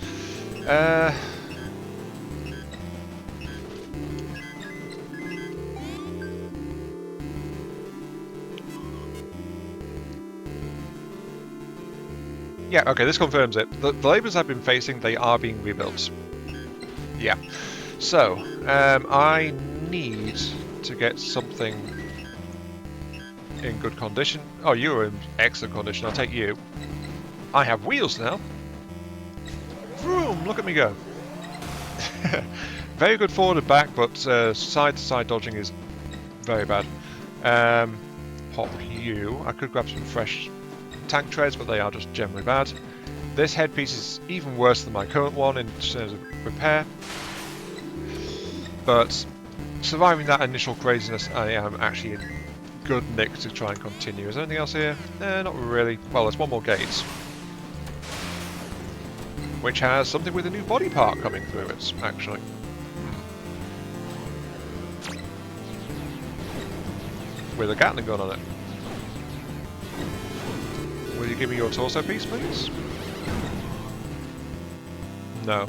Yeah, okay, this confirms it. The labours I've been facing, they are being rebuilt. Yeah. So, I need to get something in good condition. Oh, you're in excellent condition. I'll take you. I have wheels now. Vroom! Look at me go. Very good forward and back, but side-to-side dodging is very bad. Pop you. I could grab some fresh tank treads, but they are just generally bad. This headpiece is even worse than my current one in terms of repair. But surviving that initial craziness, I am actually in good nick to try and continue. Is there anything else here? Not really. Well, there's one more gate, which has something with a new body part coming through it, actually. With a Gatling gun on it. Will you give me your torso piece, please? No.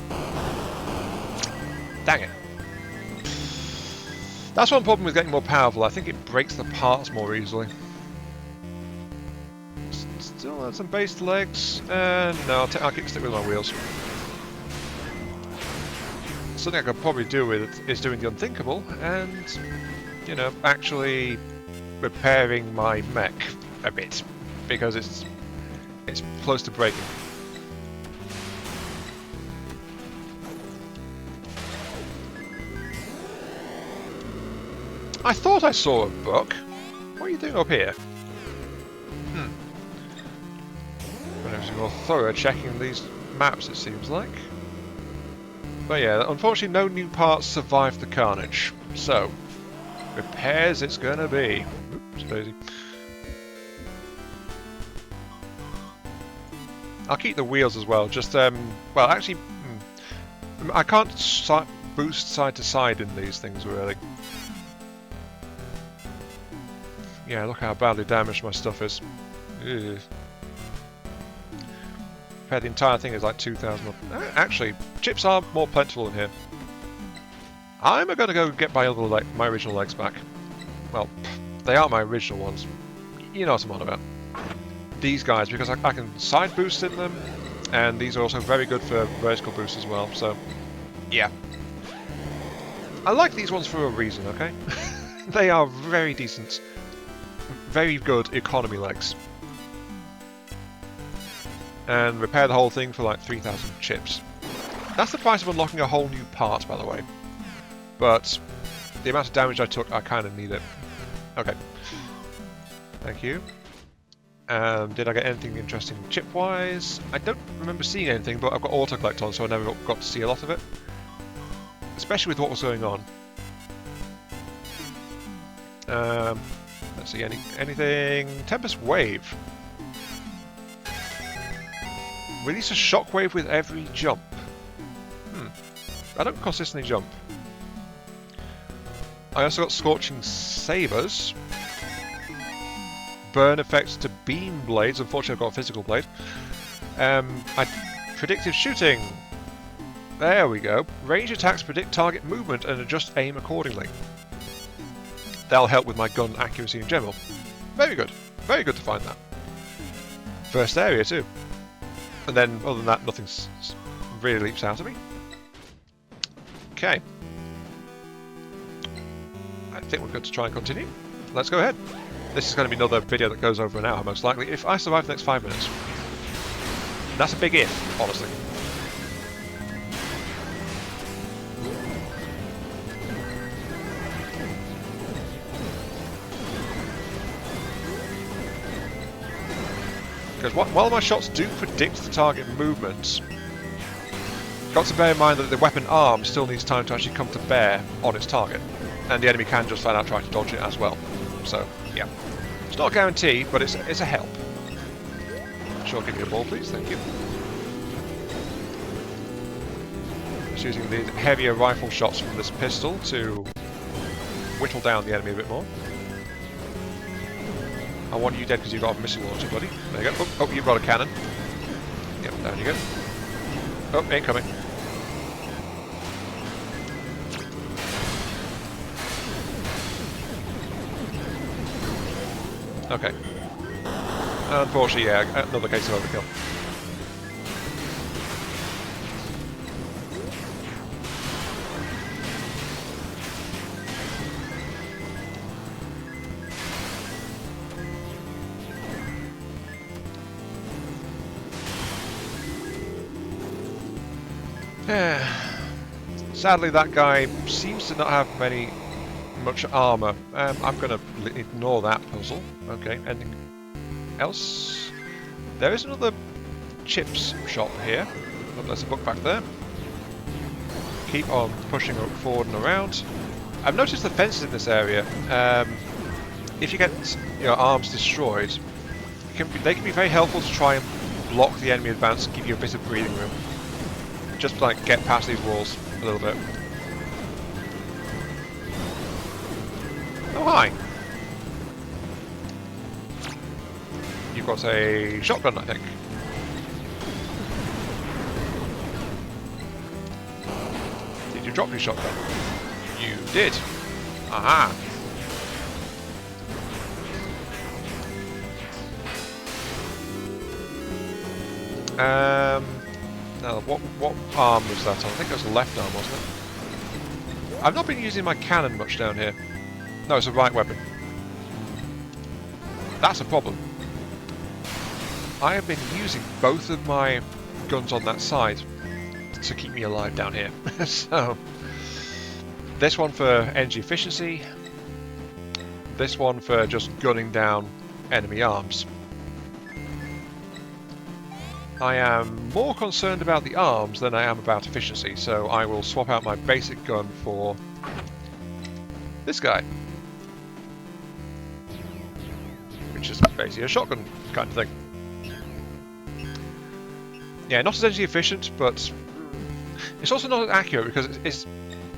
Dang it. That's one problem with getting more powerful. I think it breaks the parts more easily. Still have some based legs. No, I'll keep stick with my wheels. Something I could probably do with it is doing the unthinkable and, you know, actually repairing my mech a bit, because it's close to breaking. I thought I saw a book. What are you doing up here? Better more thorough checking these maps, it seems like. But yeah, unfortunately no new parts survived the carnage. So, repairs it's gonna be. Oops, daisy. I'll keep the wheels as well, just, well actually, I can't boost side to side in these things really. Yeah, look how badly damaged my stuff is. Ugh. The entire thing is like 2,000. Actually, chips are more plentiful in here. I'm gonna go get my other my original legs back. Well, they are my original ones. You know what I'm on about. These guys, because I can side boost in them, and these are also very good for vertical boost as well. So, yeah. I like these ones for a reason, okay? They are very decent. Very good economy legs. And repair the whole thing for like 3,000 chips. That's the price of unlocking a whole new part, by the way. But the amount of damage I took, I kind of need it. Okay. Thank you. Did I get anything interesting chip-wise? I don't remember seeing anything, but I've got auto-collect on, so I never got to see a lot of it. Especially with what was going on. Let's see, anything... Tempest Wave. Release a shockwave with every jump. I don't consistently jump. I also got Scorching Sabers. Burn effects to beam blades. Unfortunately, I've got a physical blade. Predictive shooting. There we go. Range attacks predict target movement and adjust aim accordingly. That'll help with my gun accuracy in general. Very good. Very good to find that. First area too. And then, other than that, nothing really leaps out at me. Okay. I think we're good to try and continue. Let's go ahead. This is going to be another video that goes over an hour, most likely, if I survive the next 5 minutes. That's a big if, honestly. Because while my shots do predict the target movements, got to bear in mind that the weapon arm still needs time to actually come to bear on its target. And the enemy can just flat out try to dodge it as well. So, yeah. It's not a guarantee, but it's a help. Sure, give me a ball, please. Thank you. Just using the heavier rifle shots from this pistol to whittle down the enemy a bit more. I want you dead because you've got a missile launcher, buddy. There you go. Oh, you've got a cannon. Yep, down you go. Oh, ain't coming. Okay. Unfortunately, yeah, another case of overkill. Sadly, that guy seems to not have much armor. I'm going to ignore that puzzle. Okay, anything else? There is another chips shop here. Oh, there's a book back there. Keep on pushing forward and around. I've noticed the fences in this area. If you get your arms destroyed, they can be very helpful to try and block the enemy advance and give you a bit of breathing room. Just like get past these walls a little bit. Oh, hi! You've got a shotgun, I think. Did you drop your shotgun? You did. Aha! Now, what arm was that on? I think it was the left arm, wasn't it? I've not been using my cannon much down here. No, it's a right weapon. That's a problem. I have been using both of my guns on that side to keep me alive down here. So, this one for energy efficiency, this one for just gunning down enemy arms. I am more concerned about the arms than I am about efficiency, so I will swap out my basic gun for this guy. Which is basically a shotgun kind of thing. Yeah, not as energy efficient, but it's also not as accurate because it's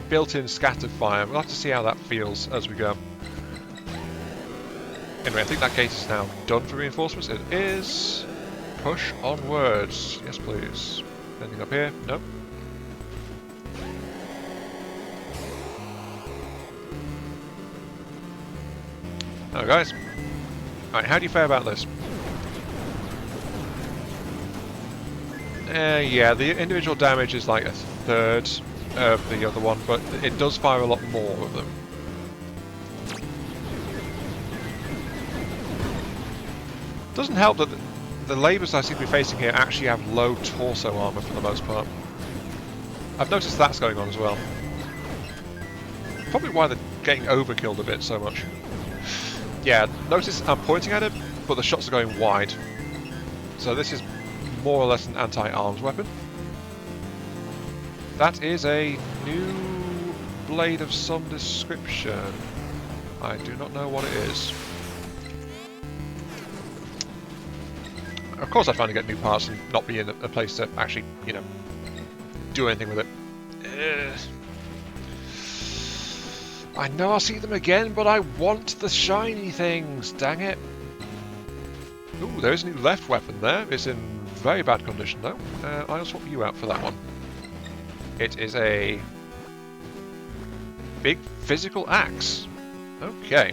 built-in scattered fire. We'll have to see how that feels as we go. Anyway, I think that gate is now done for reinforcements. It is. Push onwards. Yes, please. Anything up here? Nope. Hello, guys. Alright, how do you fare about this? Yeah, the individual damage is like a third of the other one, but it does fire a lot more of them. Doesn't help that the labours I seem to be facing here actually have low torso armour for the most part. I've noticed that's going on as well. Probably why they're getting overkilled a bit so much. Yeah, notice I'm pointing at it, but the shots are going wide. So this is more or less an anti-arms weapon. That is a new blade of some description. I do not know what it is. Of course I'd finally get new parts and not be in a place to actually, you know, do anything with it. I know I'll see them again, but I want the shiny things, dang it. Ooh, there is a new left weapon there. It's in very bad condition though. I'll swap you out for that one. It is a big physical axe. Okay.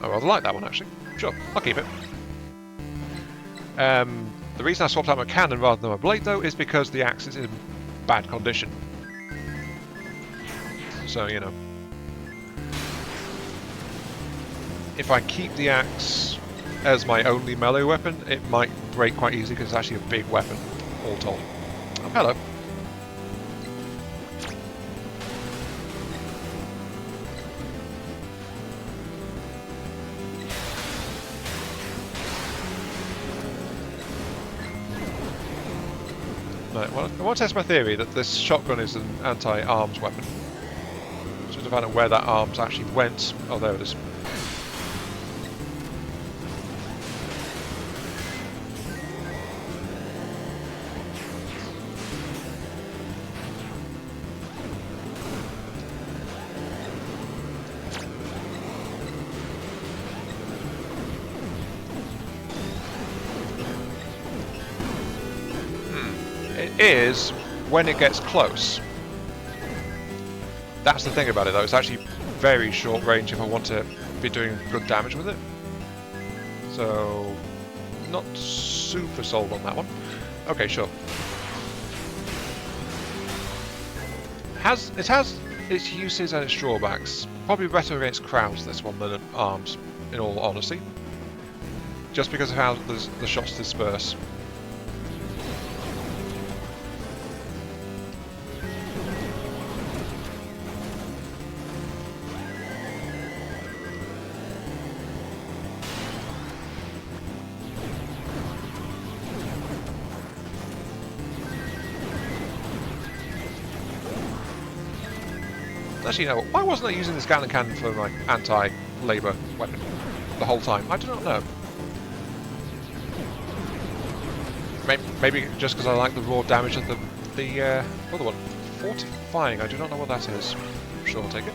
I rather like that one actually. Sure, I'll keep it. The reason I swapped out my cannon rather than my blade, though, is because the axe is in bad condition. So, you know. If I keep the axe as my only melee weapon, it might break quite easily because it's actually a big weapon, all told. Oh, hello. Right, well, I want to test my theory that this shotgun is an anti-arms weapon. So to find out where that arms actually went. Oh, there it is. Is when it gets close. That's the thing about it, though. It's actually very short range if I want to be doing good damage with it. So, not super sold on that one. Okay, sure. It has its uses and its drawbacks. Probably better against crowds, this one, than arms, in all honesty. Just because of how the shots disperse. Actually, you know what? Why wasn't I using this Gatling cannon for my anti-labour weapon the whole time? I do not know. Maybe just because I like the raw damage of the other one. Fortifying, I do not know what that is. Sure, I'll take it.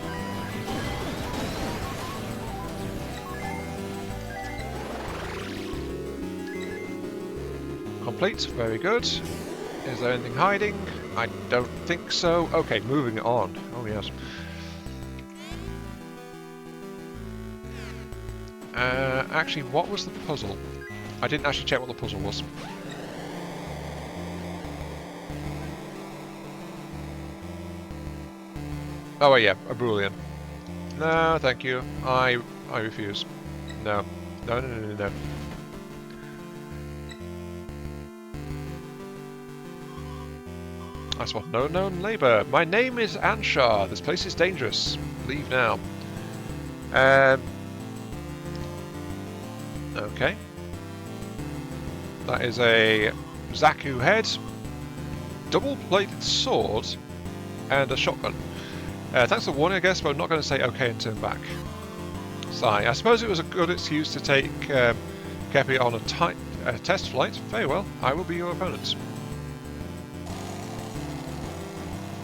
Complete, very good. Is there anything hiding? I don't think so. Okay, moving on. Oh yes. Actually, what was the puzzle? I didn't actually check what the puzzle was. Oh yeah, a Boolean. No, thank you. I refuse. No. No, no, no, no, no. That's what no known labour. My name is Anshar. This place is dangerous. Leave now. Okay. That is a Zaku head, double-bladed sword, and a shotgun. Thanks for warning, I guess, but I'm not going to say okay and turn back. Sigh. I suppose it was a good excuse to take Kepi on a test flight. Very well. I will be your opponent.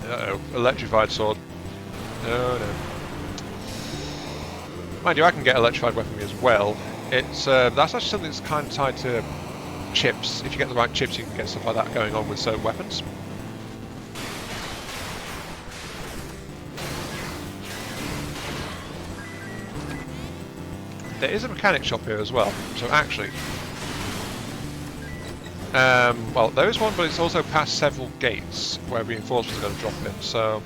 Uh-oh. Electrified sword. No, no. Mind you, I can get electrified weaponry as well. It's that's actually something that's kind of tied to chips. If you get the right chips, you can get stuff like that going on with certain weapons. There is a mechanic shop here as well, so actually... well, there is one, but it's also past several gates where reinforcements are going to drop in, so...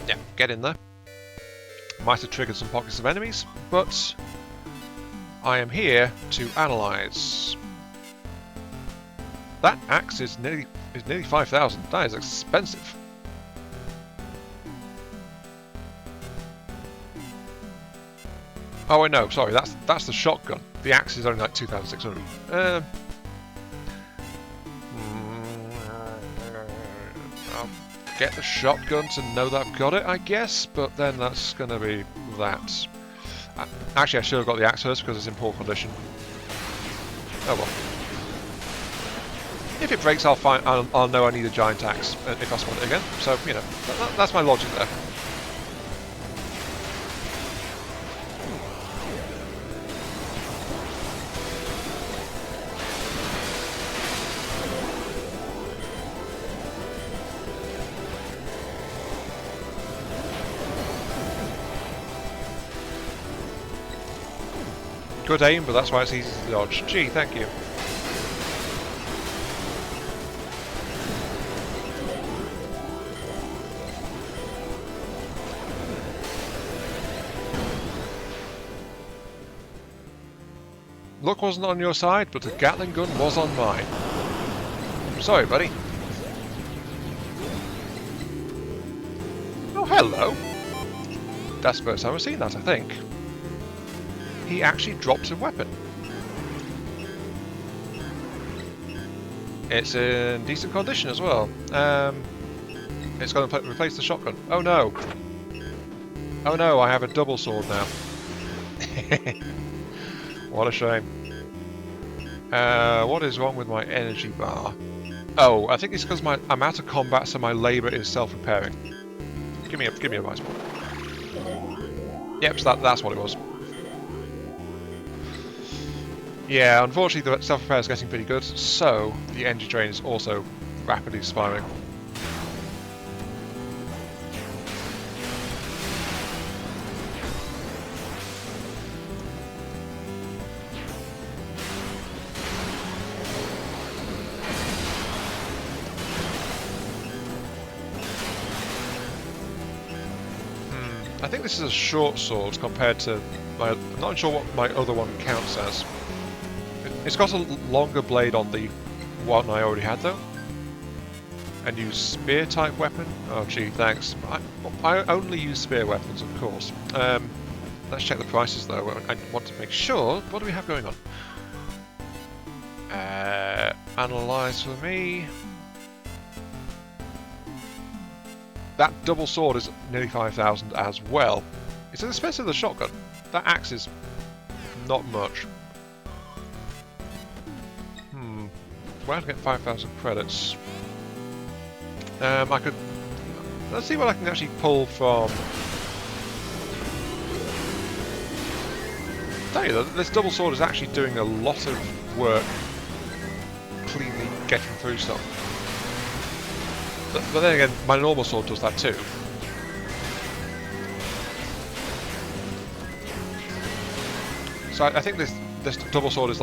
yeah, get in there. Might have triggered some pockets of enemies, but I am here to analyse. That axe is nearly 5,000. That is expensive. Oh, wait, no, sorry, that's the shotgun. The axe is only like 2,600. I'll get the shotgun to know that I've got it, I guess, but then that's going to be that. Actually, I should have got the axe first because it's in poor condition. Oh well. If it breaks, I'll know I need a giant axe if I spawn it again. So, you know, that's my logic there. Good aim, but that's why it's easy to dodge. Gee, thank you. Luck wasn't on your side, but the Gatling gun was on mine. Sorry, buddy. Oh, hello. That's the first time I've seen that, I think. He actually drops a weapon. It's in decent condition as well. It's going to replace the shotgun. Oh no! Oh no, I have a double sword now. What a shame. What is wrong with my energy bar? Oh, I think it's because I'm out of combat, so my labour is self-repairing. Give me a vice ball. Yep, so that's what it was. Yeah, unfortunately the self-repair is getting pretty good, so the energy drain is also rapidly expiring. I think this is a short sword compared to my... I'm not sure what my other one counts as. It's got a longer blade on the one I already had though. And use spear type weapon. Oh gee, thanks. I only use spear weapons, of course. Let's check the prices though. I want to make sure. What do we have going on? Analyze for me. That double sword is nearly 5,000 as well. It's as expensive as the shotgun. That axe is not much. Where to get 5,000 credits? I could... Let's see what I can actually pull from... I'll tell you though, this double sword is actually doing a lot of work cleanly getting through stuff. But then again, my normal sword does that too. So I think this double sword is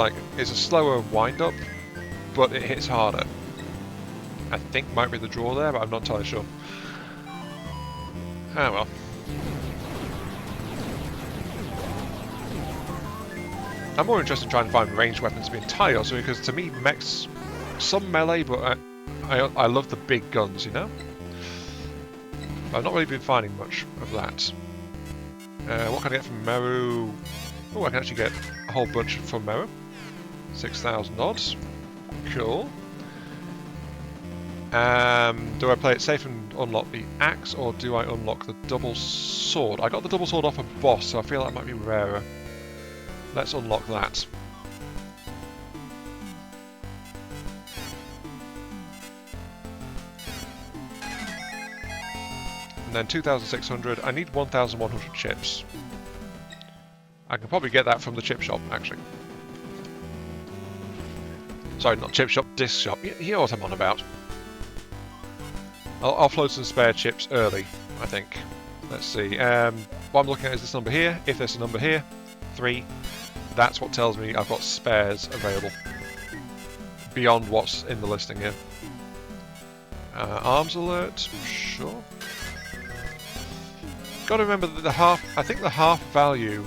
a slower wind up, but it hits harder. I think might be the draw there, but I'm not entirely sure. Ah well. I'm more interested in trying to find ranged weapons to be entirely honest, because to me mechs, some melee, but I love the big guns, you know? I've not really been finding much of that. What can I get from Meru? Oh, I can actually get a whole bunch from Meru. 6,000 odds. Cool. Do I play it safe and unlock the axe, or do I unlock the double sword? I got the double sword off a boss, so I feel that might be rarer. Let's unlock that. And then 2,600. I need 1,100 chips. I can probably get that from the chip shop, actually. Sorry, not chip shop, disc shop. You know what I'm on about. I'll offload some spare chips early, I think. Let's see. What I'm looking at is this number here. If there's a number here, 3. That's what tells me I've got spares available. Beyond what's in the listing here. Arms alert, sure. Got to remember that I think the half value.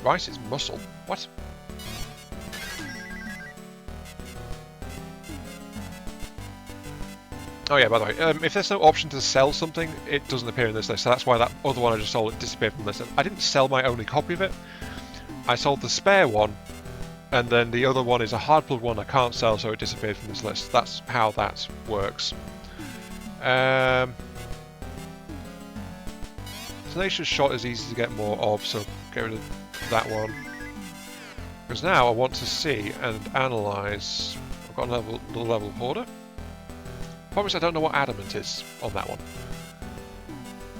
Rice is muscle. What? Oh yeah, by the way, if there's no option to sell something, it doesn't appear in this list, so that's why that other one I just sold, it disappeared from the list. I didn't sell my only copy of it. I sold the spare one, and then the other one is a hard-blood one I can't sell, so it disappeared from this list. That's how that works. Tenacious shot is easy to get more of, so get rid of that one. Because now I want to see and analyse. I've got another level hoarder. Promise I don't know what adamant is on that one.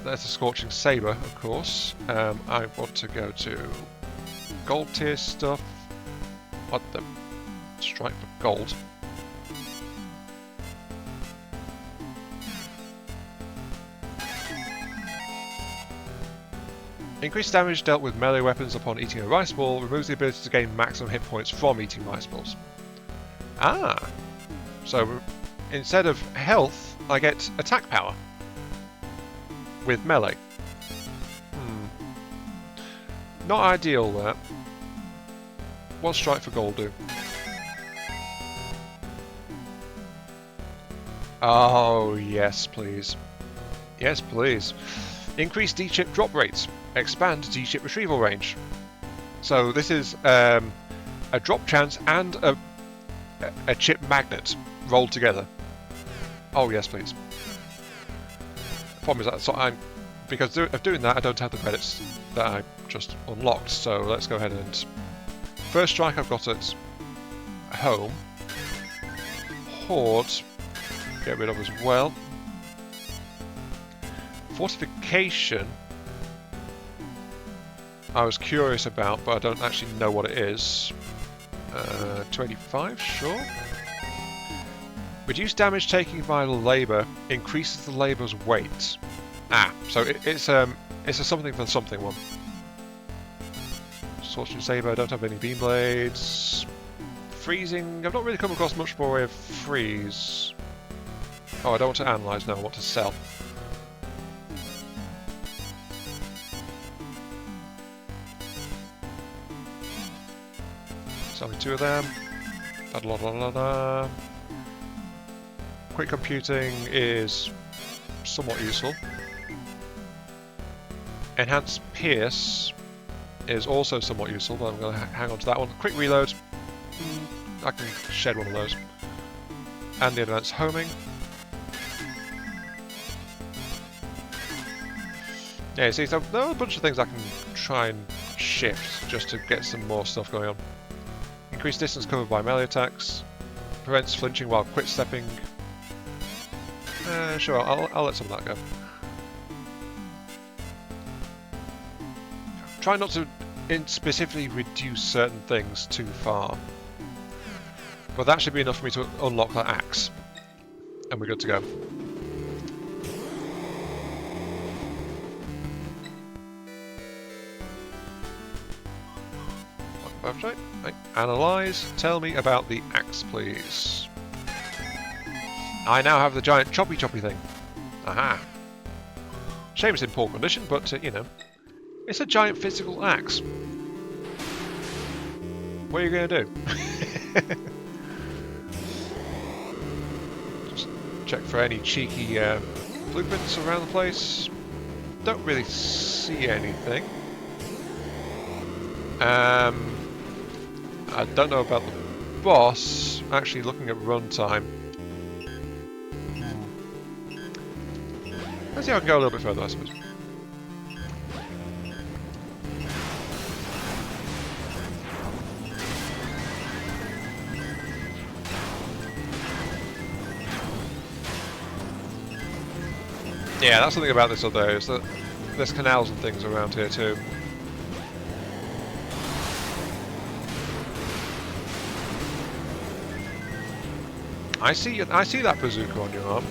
There's a Scorching Sabre, of course. I want to go to gold tier stuff. What the? Strike for gold. Increased damage dealt with melee weapons upon eating a rice ball removes the ability to gain maximum hit points from eating rice balls. Ah! So instead of health, I get attack power with melee. Not ideal, that. What's Strike for Gold do? Oh, yes, please. Yes, please. Increase D-chip drop rates. Expand D-chip retrieval range. So this is a drop chance and a chip magnet rolled together. Oh, yes, please. The problem is that so because of doing that, I don't have the credits that I just unlocked. So let's go ahead and First Strike I've got at home. Horde, get rid of as well. Fortification, I was curious about, but I don't actually know what it is. 25, sure. Reduce damage taken by labour, increases the labour's weight. Ah, so it's a something for something one. Sorcery Saber, I don't have any beam blades. Freezing, I've not really come across much more way of freeze. Oh, I don't want to analyse, no, I want to sell. Sell me 2 of them. Da, da, da, da, da. Quick computing is somewhat useful. Enhanced Pierce is also somewhat useful, but I'm going to hang on to that one. Quick reload, I can shed one of those. And the advanced homing. Yeah, see, so there are a bunch of things I can try and shift just to get some more stuff going on. Increased distance covered by melee attacks. Prevents flinching while quick stepping. Sure, I'll let some of that go. Try not to specifically reduce certain things too far. But that should be enough for me to unlock that axe. And we're good to go. Right. Analyze. Tell me about the axe, please. I now have the giant choppy thing. Aha. Shame it's in poor condition, but, you know. It's a giant physical axe. What are you going to do? Just check for any cheeky blueprints around the place. Don't really see anything. I don't know about the boss. Actually, looking at runtime. Let's see if I can go a little bit further, I suppose. Yeah, that's something about this other, is that there's canals and things around here too. I see that bazooka on your arm.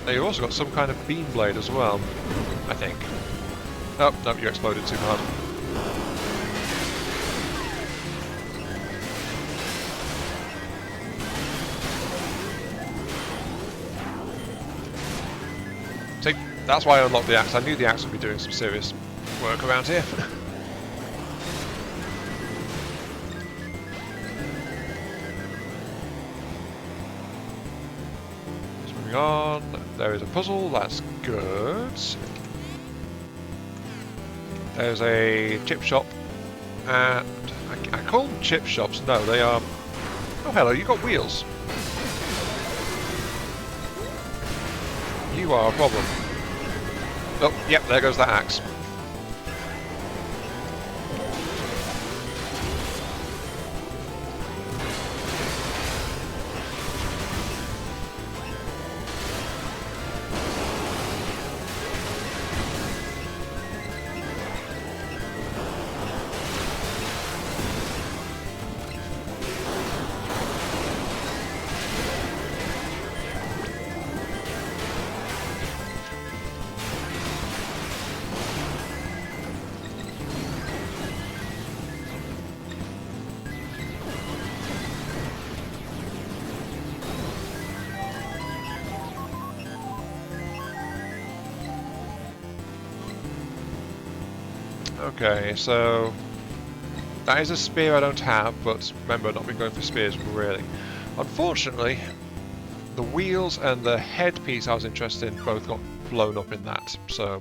Now you've also got some kind of beam blade as well, I think. Oh, no, you exploded too hard. See, that's why I unlocked the axe. I knew the axe would be doing some serious work around here. On. There is a puzzle, that's good. There's a chip shop, and I call them chip shops. No, they are. Oh, hello, you got wheels. You are a problem. Oh, yep, there goes that axe. Okay, so that is a spear I don't have, but remember, I've not been going for spears really. Unfortunately, the wheels and the headpiece I was interested in both got blown up in that, so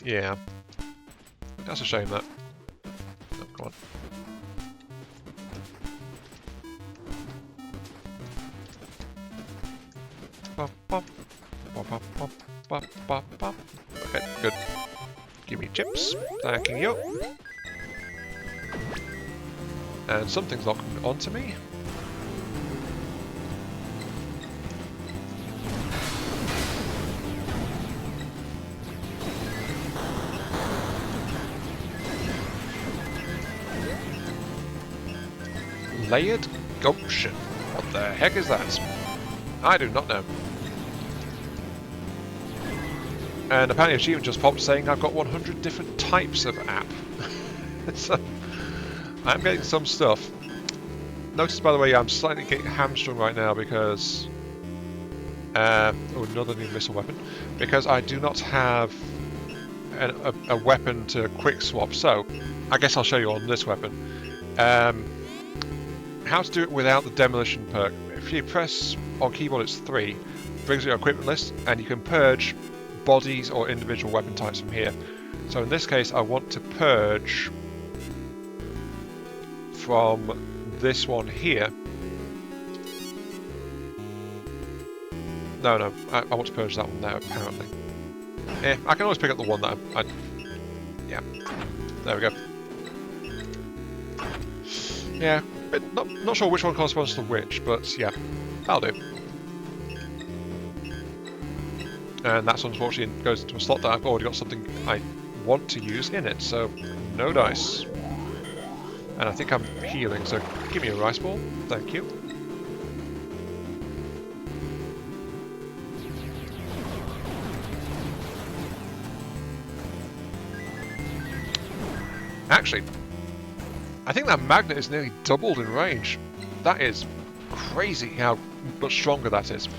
yeah, that's a shame that. Oh, come on. Bop, bop, bop, bop, bop, bop, bop, bop. Okay, good. Give me chips. Thank you. And something's locking onto me. Layered gumption. What the heck is that? I do not know. And apparently an achievement just popped saying I've got 100 different types of app. So I'm getting some stuff. Notice, by the way, I'm slightly getting hamstrung right now because another new missile weapon, because I do not have a weapon to quick swap. So I guess I'll show you on this weapon how to do it without the demolition perk. If you press on keyboard, it's 3, brings you your equipment list, and you can purge bodies or individual weapon types from here. So in this case, I want to purge from this one here. No, I want to purge that one there, apparently. I can always pick up the one that yeah, there we go. Yeah, but not sure which one corresponds to which, but yeah, that'll do. And that's unfortunately goes into a slot that I've already got something I want to use in it, so no dice. And I think I'm healing, so give me a rice ball, thank you. Actually, I think that magnet is nearly doubled in range. That is crazy how much stronger that is.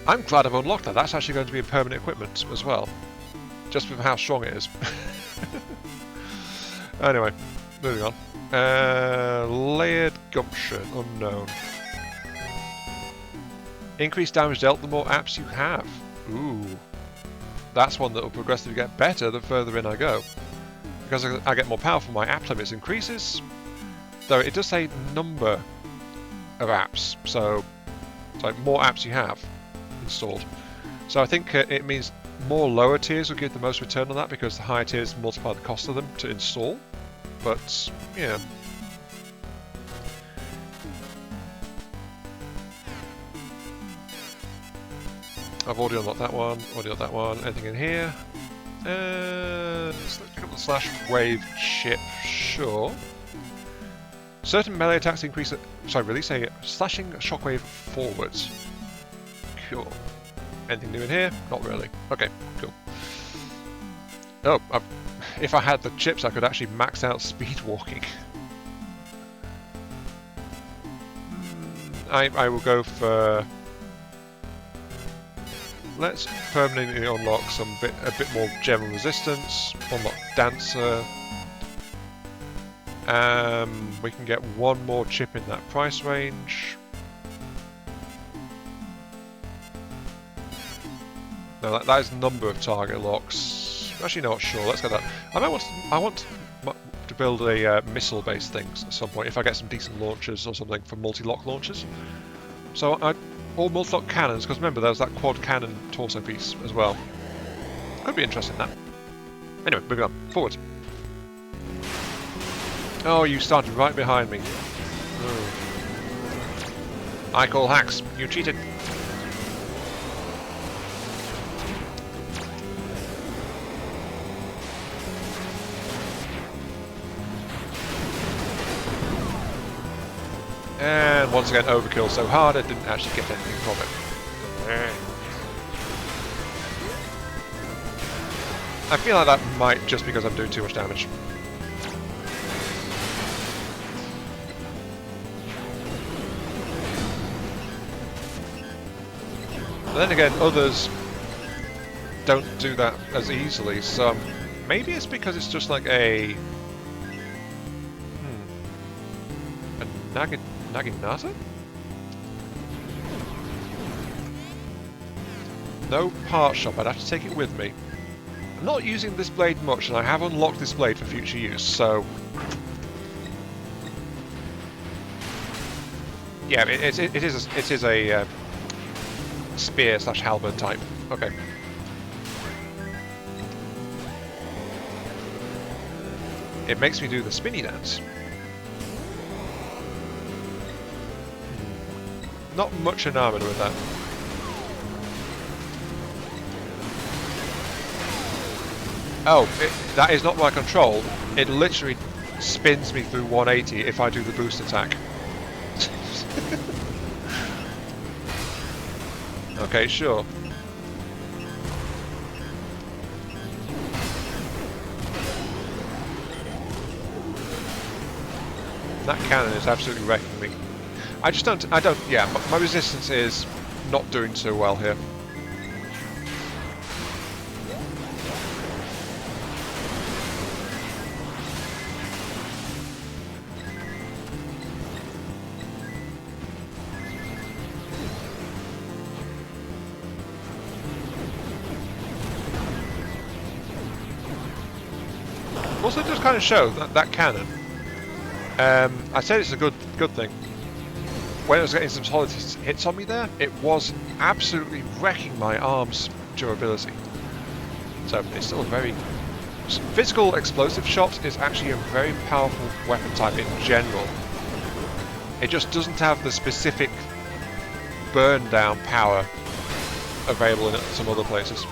I'm glad I've unlocked that. That's actually going to be a permanent equipment as well, just with how strong it is. Anyway, moving on. Layered gumption, unknown. Increased damage dealt the more apps you have. Ooh. That's one that will progressively get better the further in I go. Because I get more powerful, my app limits increases. Though it does say number of apps, so it's like more apps you have installed. So I think it means more lower tiers will give the most return on that, because the higher tiers multiply the cost of them to install. But, yeah. I've already unlocked that one, already unlocked that one. Anything in here? Let's pick up the slash wave chip, sure. Certain melee attacks increase release a slashing shockwave forwards. Cool. Anything new in here? Not really. Okay, cool. Oh, if I had the chips, I could actually max out speed walking. I will go for. Let's permanently unlock a bit more general resistance. Unlock Dancer. We can get one more chip in that price range. No, that is number of target locks. Actually, not sure. Let's get that. I want to build a missile-based things at some point if I get some decent launchers or something for multi-lock launchers. So all multi-lock cannons, because remember there's that quad cannon torso piece as well. Could be interesting, that. Anyway, moving on. Forward. Oh, you started right behind me. Oh. I call hacks. You cheated. And once again, overkill so hard I didn't actually get anything from it. I feel like that might just because I'm doing too much damage. But then again, others don't do that as easily, so maybe it's because it's just like a Naginata? No part shop, I'd have to take it with me. I'm not using this blade much, and I have unlocked this blade for future use, so... Yeah, it is a spear / halberd type. Okay. It makes me do the spinny dance. Not much enamoured with that. Oh, that is not my control. It literally spins me through 180 if I do the boost attack. Okay, sure. That cannon is absolutely wrecking me. Yeah, my resistance is not doing so well here. Also, it does kind of show that cannon. I said it's a good thing. When I was getting some solid hits on me there, it was absolutely wrecking my arm's durability. So it's still a very... Physical explosive shot is actually a very powerful weapon type in general. It just doesn't have the specific burn down power available in some other places.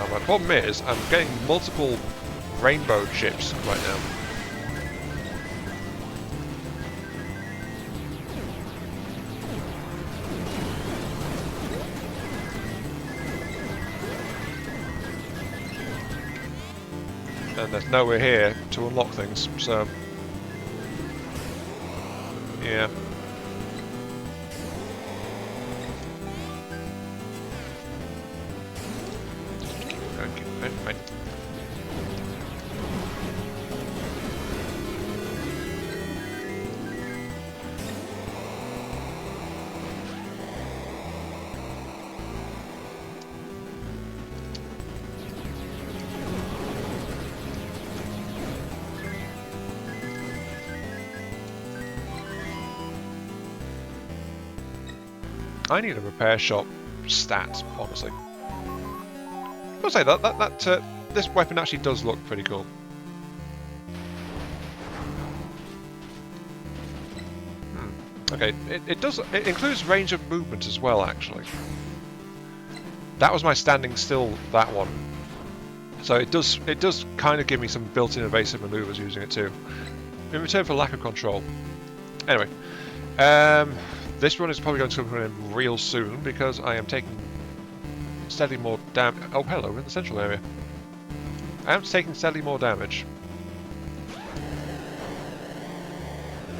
My problem is, I'm getting multiple rainbow chips right now. And there's nowhere here to unlock things, so... Yeah. Fine. I need a repair shop stat, honestly. I'll say that this weapon actually does look pretty cool. Okay, it includes range of movement as well, actually. That was my standing still, that one. So it does kind of give me some built-in evasive maneuvers using it too, in return for lack of control. Anyway, this run is probably going to come in real soon because I am taking steadily more damage. Oh, hello, we're in the central area. I am taking steadily more damage.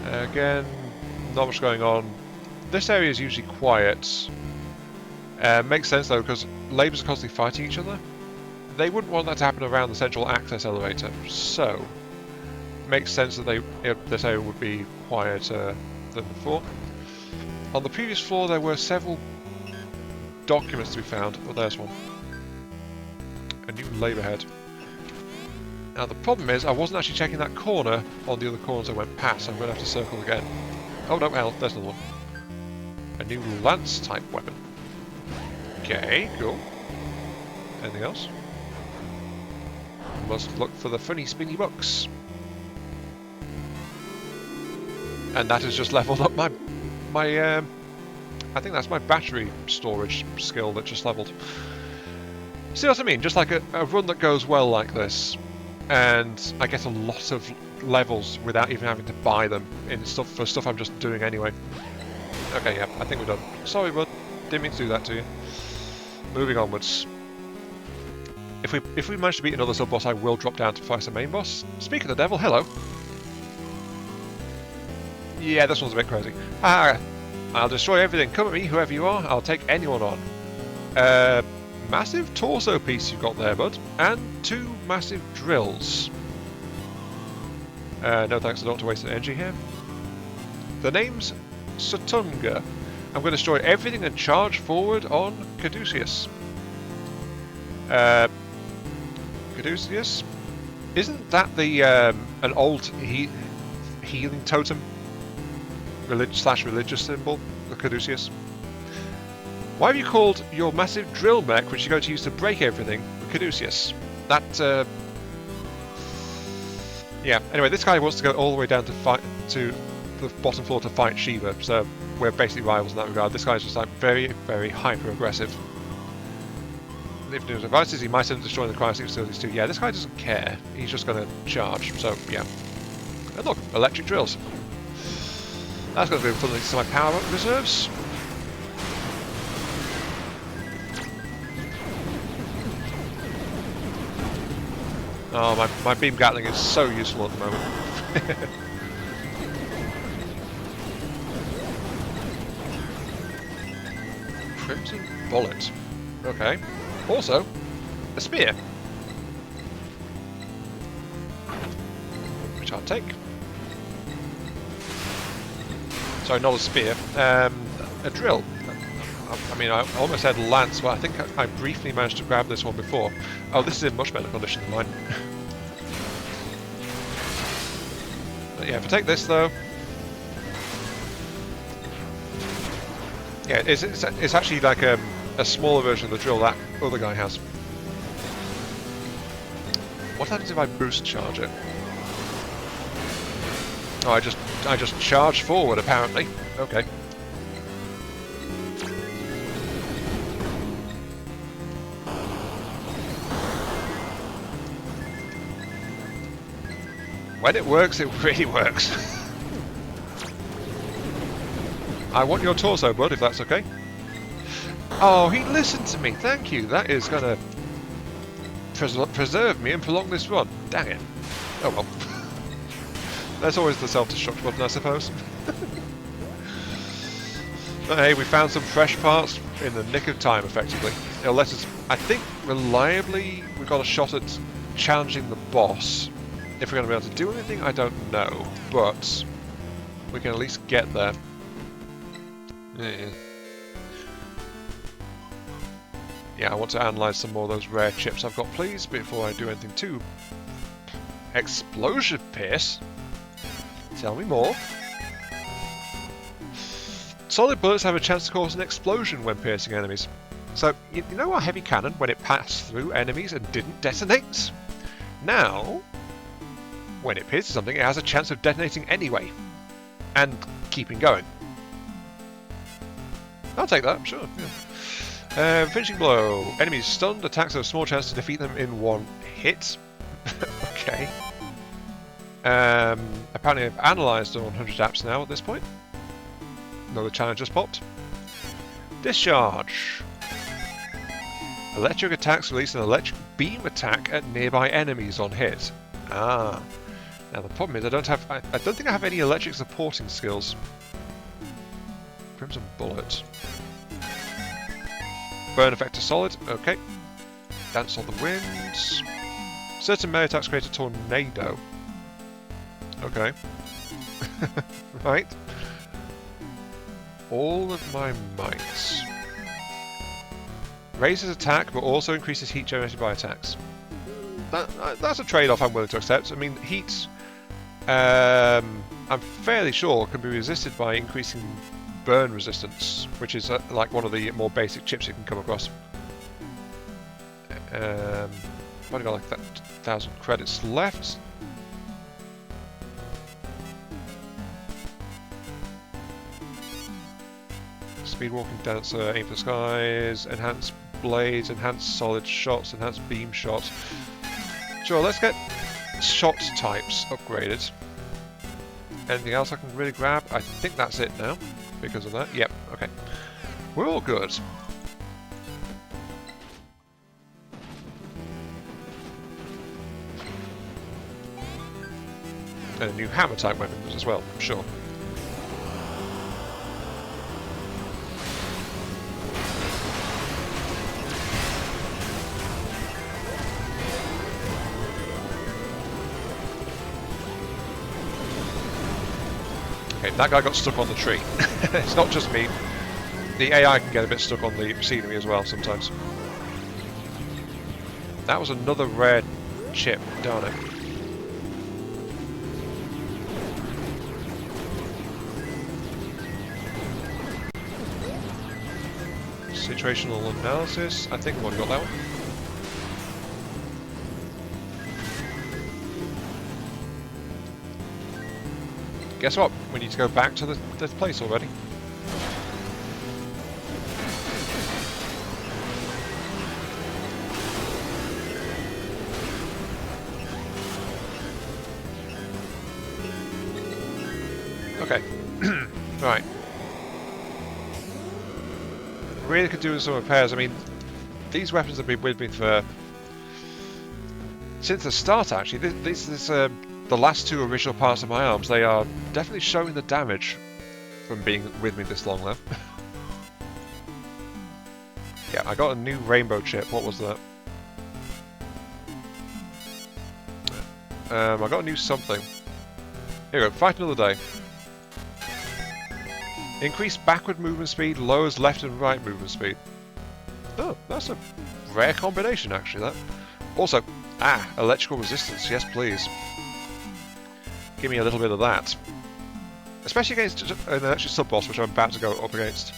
Again, not much going on. This area is usually quiet. Makes sense though, because Labours are constantly fighting each other. They wouldn't want that to happen around the central access elevator, so makes sense that this area would be quieter than before. On the previous floor, there were several documents to be found. Oh, there's one. A new Labour head. Now the problem is, I wasn't actually checking that corner on the other corners I went past, so I'm going to have to circle again. Oh no, hell, there's another one. A new lance type weapon. Okay, cool. Anything else? Must look for the funny spinny books. And that has just leveled up my I think that's my battery storage skill that just leveled. See what I mean? Just like a run that goes well like this, and I get a lot of levels without even having to buy them for stuff I'm just doing anyway. Okay, yeah, I think we're done. Sorry, bud. Didn't mean to do that to you. Moving onwards. If we manage to beat another sub-boss, I will drop down to fight the main boss. Speak of the devil, hello. Yeah, this one's a bit crazy. Ah, I'll destroy everything. Come at me, whoever you are. I'll take anyone on. Massive torso piece you've got there, bud. And 2 massive drills. No thanks, I don't want to waste energy here. The name's Sutunga. I'm going to destroy everything and charge forward on Caduceus. Caduceus? Isn't that the an old healing totem? Religious symbol? The Caduceus? Why have you called your massive drill mech, which you're going to use to break everything, the Caduceus? That, yeah, anyway, this guy wants to go all the way down to the bottom floor to fight Shiva, so we're basically rivals in that regard. This guy's just like very, very hyper-aggressive. If new devices, he might end up destroying the cryosleep facilities too. Yeah, this guy doesn't care. He's just going to charge, so yeah. And look, electric drills. That's going to be fun to my power reserves. Oh, my beam gatling is so useful at the moment. Crimson bullet. Okay. Also, a spear. Which I'll take. Sorry, not a spear. A drill. I mean, I almost had lance, but I think I briefly managed to grab this one before. Oh, this is in much better condition than mine. But yeah, if I take this though, yeah, it's actually like a smaller version of the drill that other guy has. What happens if I boost charge it? Oh, I just charge forward apparently. Okay. When it works, it really works. I want your torso, bud, if that's okay. Oh, he listened to me. Thank you. That is going to preserve me and prolong this run. Dang it. Oh well. That's always the self-destruct button, I suppose. But hey, we found some fresh parts in the nick of time, effectively. It'll let us, I think, reliably, we've got a shot at challenging the boss. If we're going to be able to do anything, I don't know. But we can at least get there. Yeah, I want to analyse some more of those rare chips I've got, please, before I do anything too. Explosion Pierce? Tell me more. Solid bullets have a chance to cause an explosion when piercing enemies. So, you know our heavy cannon, when it passed through enemies and didn't detonate? Now, when it pierces something, it has a chance of detonating anyway. And keeping going. I'll take that, sure. Yeah. Finishing blow. Enemies stunned, attacks have a small chance to defeat them in one hit. Okay. Apparently I've analysed 100 apps now at this point. Another challenge just popped. Discharge. Electric attacks release an electric beam attack at nearby enemies on hit. Ah. Now the problem is I don't think I have any electric supporting skills. Crimson bullet. Burn effect to solid. Okay. Dance on the winds. Certain melee attacks create a tornado. Okay. Right. All of my might. Raises attack, but also increases heat generated by attacks. That's a trade-off I'm willing to accept. I mean, heat, I'm fairly sure, can be resisted by increasing burn resistance, which is like one of the more basic chips you can come across. I've only got like 1,000 credits left. Speed walking dancer, aim for the skies, enhanced blades, enhanced solid shots, enhanced beam shots. Sure, let's get shot types upgraded. Anything else I can really grab? I think that's it now, because of that. Yep, okay. We're all good. And a new hammer type weapon as well, sure. Okay, that guy got stuck on the tree. It's not just me. The AI can get a bit stuck on the scenery as well sometimes. That was another rare chip, darn it. Situational analysis. I think I've already got that one. Guess what? We need to go back to the place already. Okay. Right. Really could do with some repairs. I mean, these weapons have been with me for since the start. Actually, this is the last two original parts of my arms. They are definitely showing the damage from being with me this long, though. Yeah, I got a new rainbow chip. What was that? I got a new something. Here we go. Fight another day. Increased backward movement speed, lowers left and right movement speed. Oh, that's a rare combination, actually, that. Also, electrical resistance, yes please. Give me a little bit of that. Especially against an electric sub-boss, which I'm about to go up against.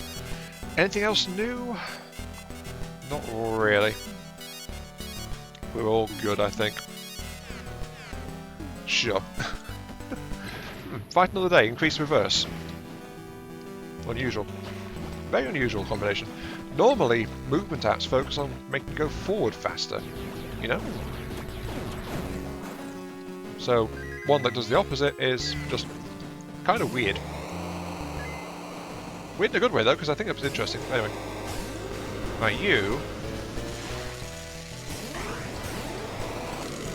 Anything else new? Not really. We're all good, I think. Sure. Fight another day, increase reverse. Unusual. Very unusual combination. Normally, movement apps focus on making you go forward faster, you know? So, one that does the opposite is just kind of weird. Weird in a good way, though, because I think it was interesting. Anyway. Right, you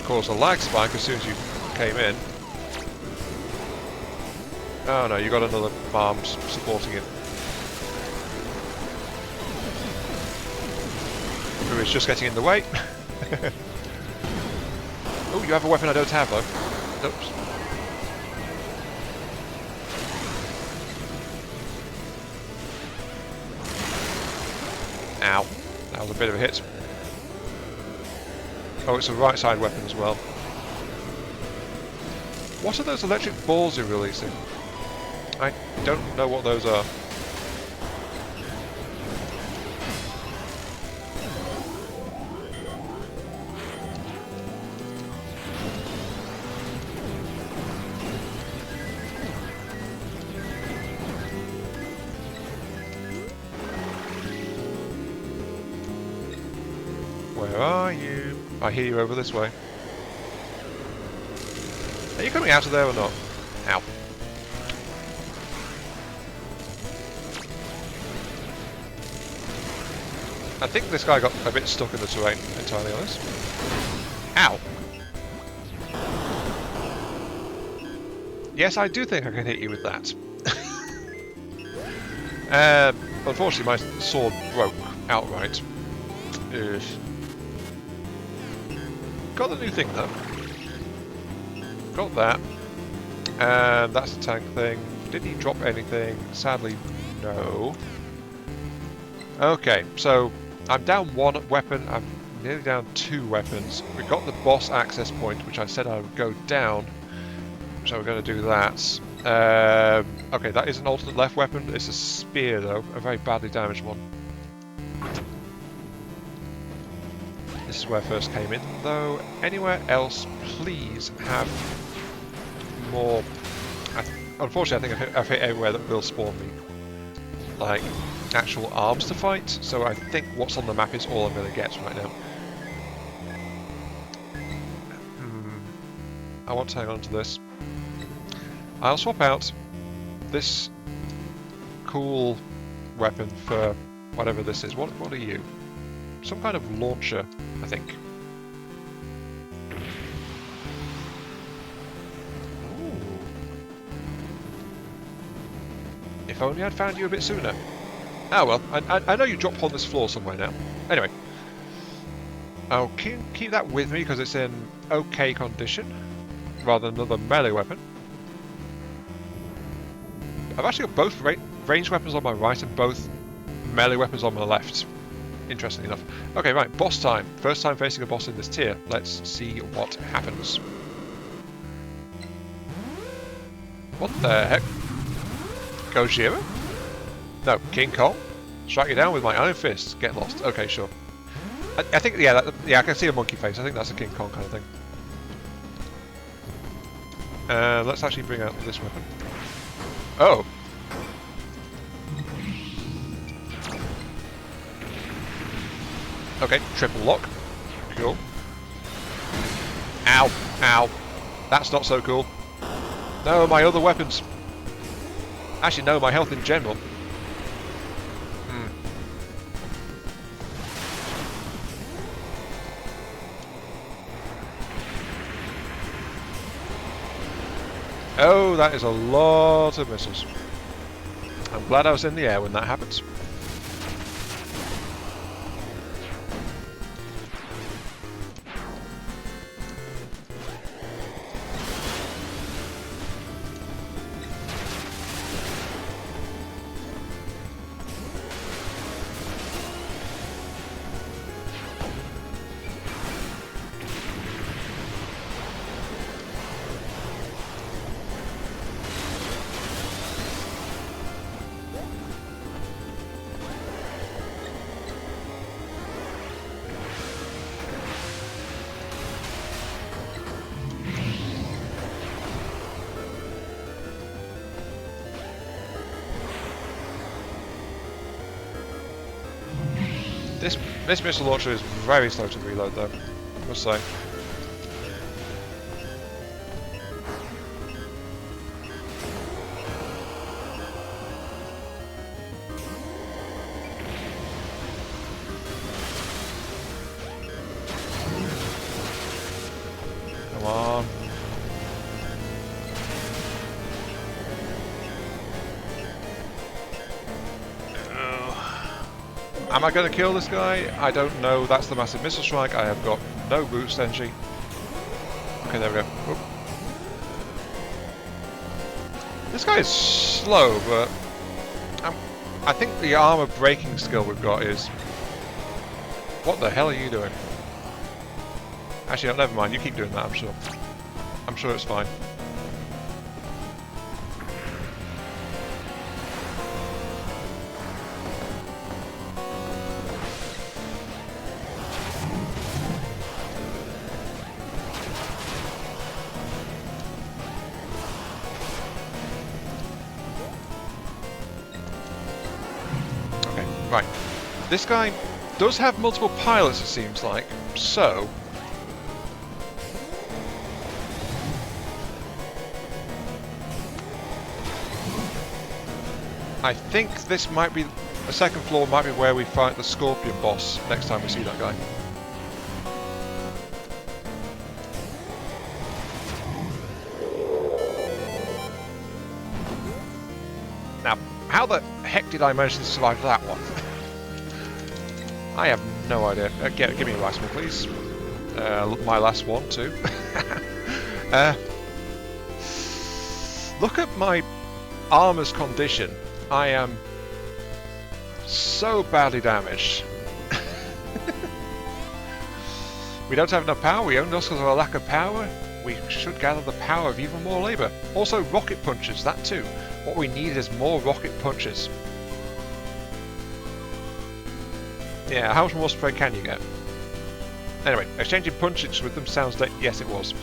caused a lag spike as soon as you came in. Oh no, you got another farm supporting it. Who is just getting in the way. Oh, you have a weapon I don't have though. Oops. Ow. That was a bit of a hit. Oh, it's a right side weapon as well. What are those electric balls you're releasing? I don't know what those are. Where are you? I hear you over this way. Are you coming out of there or not? Ow. I think this guy got a bit stuck in the terrain, entirely honest. Ow! Yes, I do think I can hit you with that. Unfortunately, my sword broke outright. Ugh. Got the new thing though. Got that. And that's the tank thing. Did he drop anything? Sadly, no. Okay, so I'm down one weapon. I'm nearly down two weapons. We got the boss access point, which I said I would go down. So we're going to do that. Okay, that is an alternate left weapon. It's a spear, though. A very badly damaged one. This is where I first came in, though. Anywhere else, please have more... Unfortunately, I think I've hit everywhere that will spawn me. Like, actual arms to fight. So I think what's on the map is all I'm going to get right now. I want to hang on to this. I'll swap out this cool weapon for whatever this is. What are you? Some kind of launcher, I think. Ooh. If only I'd found you a bit sooner. Ah well, I know you dropped on this floor somewhere now. Anyway. I'll keep that with me because it's in okay condition. Rather than another melee weapon. I've actually got both ranged weapons on my right and both melee weapons on my left. Interestingly enough. Okay, right, boss time. First time facing a boss in this tier. Let's see what happens. What the heck? Gojira? No, King Kong? Strike you down with my iron fist. Get lost. Okay, sure. I think, yeah, I can see a monkey face. I think that's a King Kong kind of thing. Let's actually bring out this weapon. Oh! Okay, triple lock. Cool. Ow! Ow! That's not so cool. No, my other weapons. Actually, no, my health in general. Oh, that is a lot of missiles. I'm glad I was in the air when that happens. This missile launcher is very slow to reload though, I must say. Come on. Am I going to kill this guy? I don't know. That's the massive missile strike. I have got no boost energy. Okay, there we go. Oop. This guy is slow, but I think the armor breaking skill we've got is... What the hell are you doing? Actually, no, never mind. You keep doing that, I'm sure. I'm sure it's fine. Right, this guy does have multiple pilots, it seems like, so... I think this might be... The second floor might be where we fight the Scorpion boss next time we see that guy. Now, how the heck did I manage to survive that one? I have no idea. Give me a last one, please. My last one, too. Look at my armor's condition. I am so badly damaged. We don't have enough power. We own us because of a lack of power. We should gather the power of even more labour. Also, rocket punches, that too. What we need is more rocket punches. Yeah, how much more spray can you get? Anyway, exchanging punches with them sounds like... Yes, it was.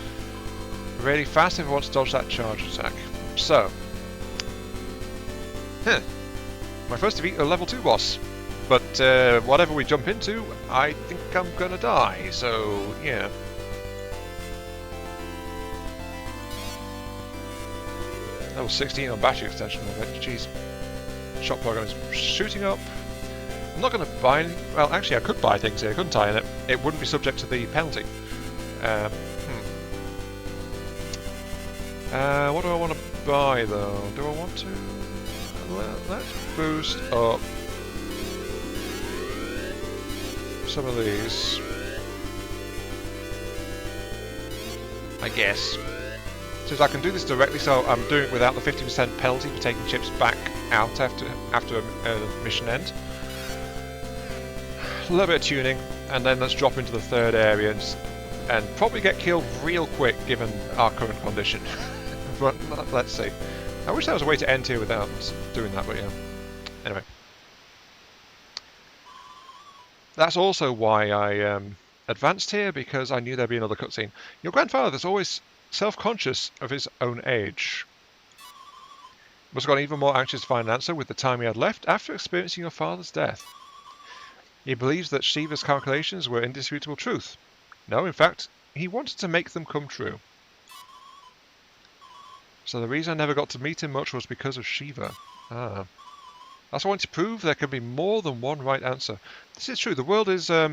Really fast if I want to dodge that charge attack. So... My first defeat a level 2 boss. But whatever we jump into, I think I'm gonna die, so yeah. Level 16 on battery extension of it, jeez. Shot program is shooting up. I'm not going to buy any... Well, actually I could buy things here, couldn't I? And it wouldn't be subject to the penalty. What do I want to buy, though? Do I want to... Let's boost up some of these. I guess. Since I can do this directly, so I'm doing it without the 50% penalty for taking chips back out after a mission end. A little bit of tuning, and then let's drop into the third area and probably get killed real quick given our current condition. But let's see. I wish there was a way to end here without doing that, but yeah. Anyway. That's also why I advanced here, because I knew there'd be another cutscene. Your grandfather is always self-conscious of his own age. Must have got even more anxious to find an answer with the time he had left after experiencing your father's death. He believes that Shiva's calculations were indisputable truth. No, in fact, he wanted to make them come true. So the reason I never got to meet him much was because of Shiva. Ah. That's what I wanted to prove. There can be more than one right answer. This is true. The world is a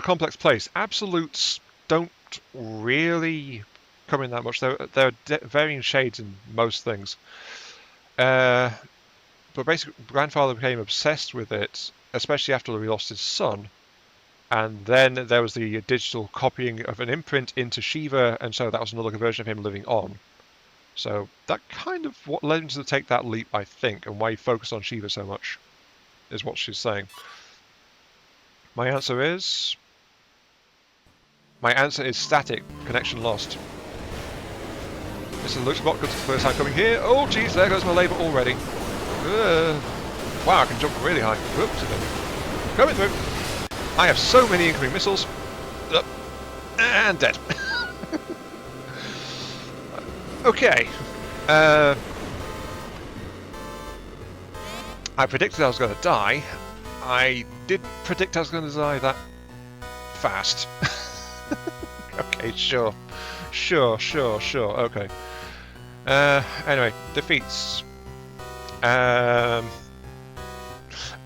complex place. Absolutes don't really come in that much. There are varying shades in most things. But basically, grandfather became obsessed with it, especially after he lost his son. And then there was the digital copying of an imprint into Shiva, and so that was another version of him living on. So that kind of what led him to take that leap, I think, and why he focused on Shiva so much, is what she's saying. My answer is static, connection lost. Mr. Looks Block, good first time coming here. Oh jeez, there goes my labour already. Wow, I can jump really high. Whoops, coming through. I have so many incoming missiles. And dead. Okay. I predicted I was going to die. I did predict I was going to die that fast. Okay, sure. Okay. Anyway, defeats.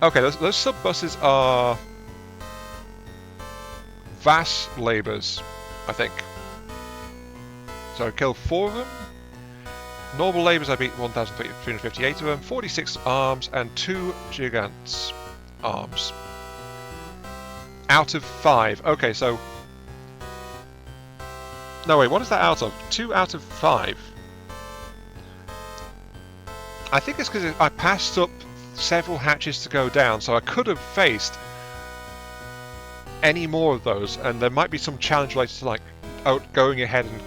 Okay, those sub-buses are Vass Labours, I think. So I killed 4 of them. Normal Labours I beat 1,358 of them, 46 arms and 2 Gigants arms. Out of 5. Okay, so... No, wait, what is that out of? 2 out of 5. I think it's because I passed up several hatches to go down, so I could have faced any more of those, and there might be some challenge related to like going ahead and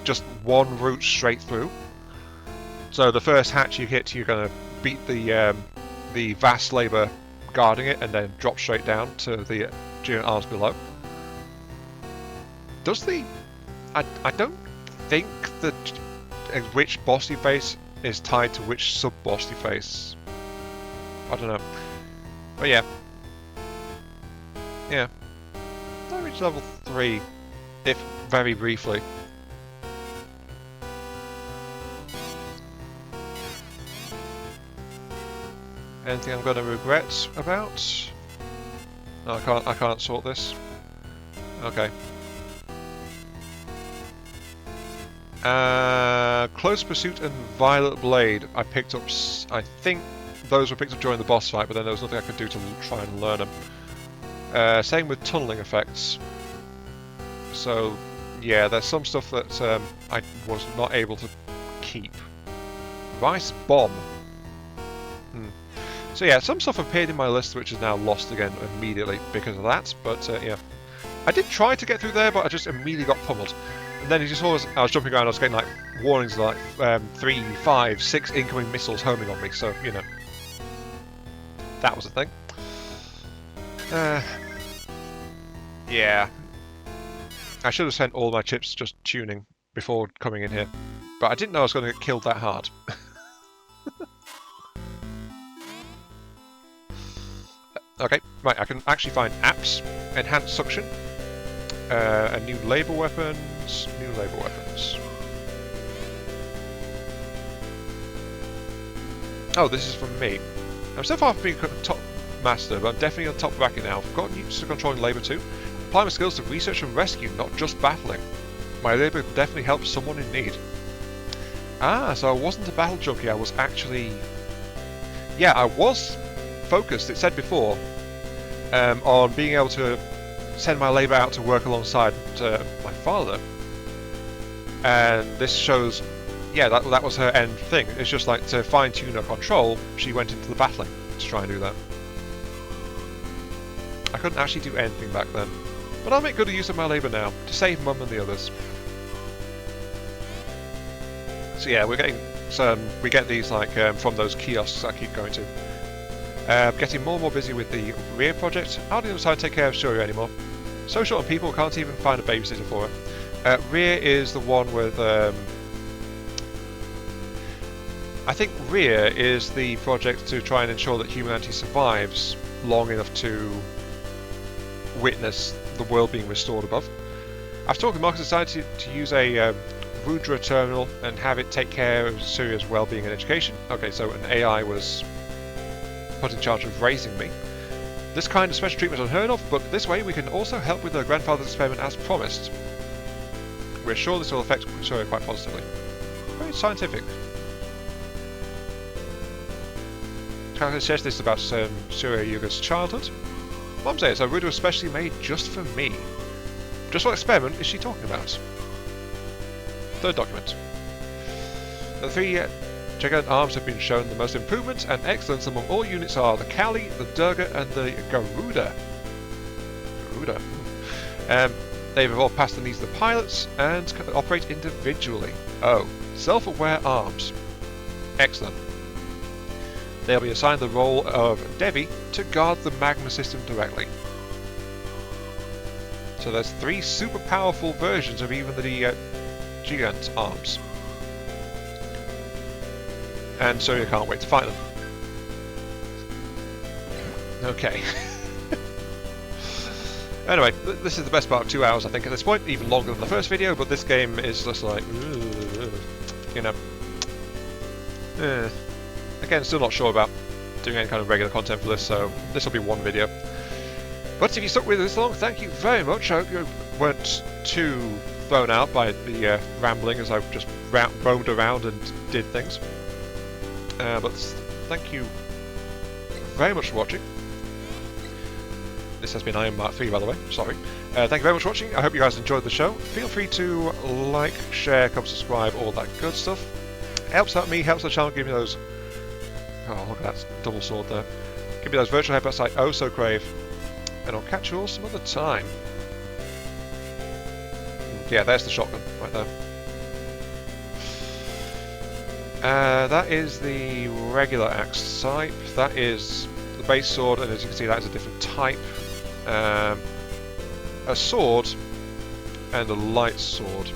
just one route straight through. So the first hatch you hit, you're going to beat the vast labour guarding it, and then drop straight down to the giant arms below. Does the... I don't think that which boss you face is tied to which sub-boss you face. I don't know. But yeah. Yeah. I reached level 3, if very briefly. Anything I'm going to regret about? No, I can't sort this. Okay. Close Pursuit and Violet Blade. I picked up. I think those were picked up during the boss fight, but then there was nothing I could do to try and learn them. Same with tunneling effects. So yeah, there's some stuff that I was not able to keep. Rice Bomb. So yeah, some stuff appeared in my list which is now lost again immediately because of that, but yeah. I did try to get through there, but I just immediately got pummeled. And then I was jumping around, I was getting like warnings like 3, 5, 6 incoming missiles homing on me, so, you know. That was a thing. Yeah. I should have sent all my chips just tuning before coming in here. But I didn't know I was going to get killed that hard. Okay, right, I can actually find apps, enhanced suction, and new labour weapons, Oh, this is from me. I'm so far from being top master, but I'm definitely on top bracket now. I've gotten used to controlling labour too. Apply my skills to research and rescue, not just battling. My labour could definitely help someone in need. Ah, so I wasn't a battle junkie, I was actually... Yeah, I was focused, it said before, on being able to send my labour out to work alongside my father. And this shows, yeah, that was her end thing. It's just like to fine-tune her control, she went into the battling to try and do that. I couldn't actually do anything back then. But I'll make good use of my labour now, to save Mum and the others. So yeah, we're getting we get these like from those kiosks I keep going to. Getting more and more busy with the rear project. I don't even decide to take care of Surya anymore. So short on people, can't even find a babysitter for her. Rear is the one with I think Rear is the project to try and ensure that humanity survives long enough to witness the world being restored above. I've talked with Marcus Society to use a Rudra terminal and have it take care of Surya's well-being and education. Okay, so an AI was put in charge of raising me. This kind of special treatment is unheard of, but this way we can also help with the grandfather's experiment as promised. We're sure this will affect Surya quite positively. Very scientific. Can I suggest this about Surya Yuga's childhood? Mom says a Rudra was specially made just for me. Just what experiment is she talking about? Third document. The three giant arms have been shown the most improvements and excellence among all units are the Kali, the Durga, and the Garuda. Garuda. They've evolved past the needs of the pilots and can operate individually. Oh, self-aware arms. Excellent. They'll be assigned the role of Devi to guard the magma system directly. So there's 3 super powerful versions of even the gigant arms. And so you can't wait to fight them. Okay. Anyway, this is the best part of 2 hours, I think, at this point. Even longer than the first video, but this game is just like, you know. Again, still not sure about doing any kind of regular content for this, so this will be one video. But if you stuck with us this long, thank you very much. I hope you weren't too thrown out by the rambling as I just roamed around and did things. But thank you very much for watching. This has been Iron Mark 3, by the way. Sorry. Thank you very much for watching. I hope you guys enjoyed the show. Feel free to like, share, come subscribe, all that good stuff. Helps out me, helps the channel, give me those... Oh, look at that double sword there. Give me those virtual headbutts I oh so crave. And I'll catch you all some other time. Yeah, there's the shotgun, right there. That is the regular axe type. That is the base sword, and as you can see, that is a different type. A sword and a light sword.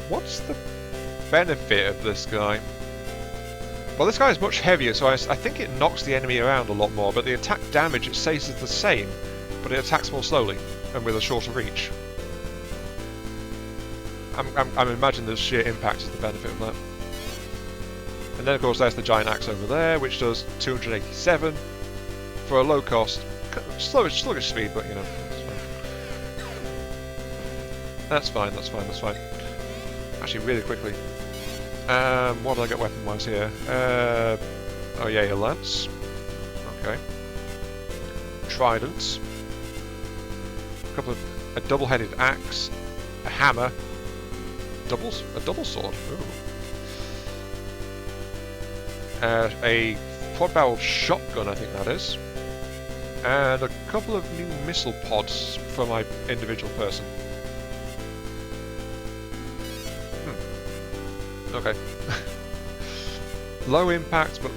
What's the benefit of this guy? Well, this guy is much heavier, so I think it knocks the enemy around a lot more, but the attack damage it stays the same, but it attacks more slowly and with a shorter reach. I'm imagining the sheer impact is the benefit of that. And then, of course, there's the giant axe over there, which does 287 for a low cost. Sluggish speed, but you know, that's fine. That's fine. Actually, really quickly. What do I get weapon-wise here? Oh yeah, your lance. Okay. Trident. A double-headed axe. A hammer. A double sword. Ooh. A quad-barreled shotgun, I think that is. And a couple of new missile pods for my individual person. Okay. Low impact, but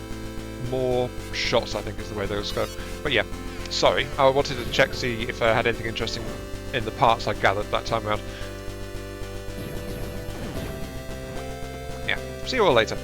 more shots, I think, is the way those go. But yeah, sorry. I wanted to check to see if I had anything interesting in the parts I gathered that time around. Yeah. See you all later.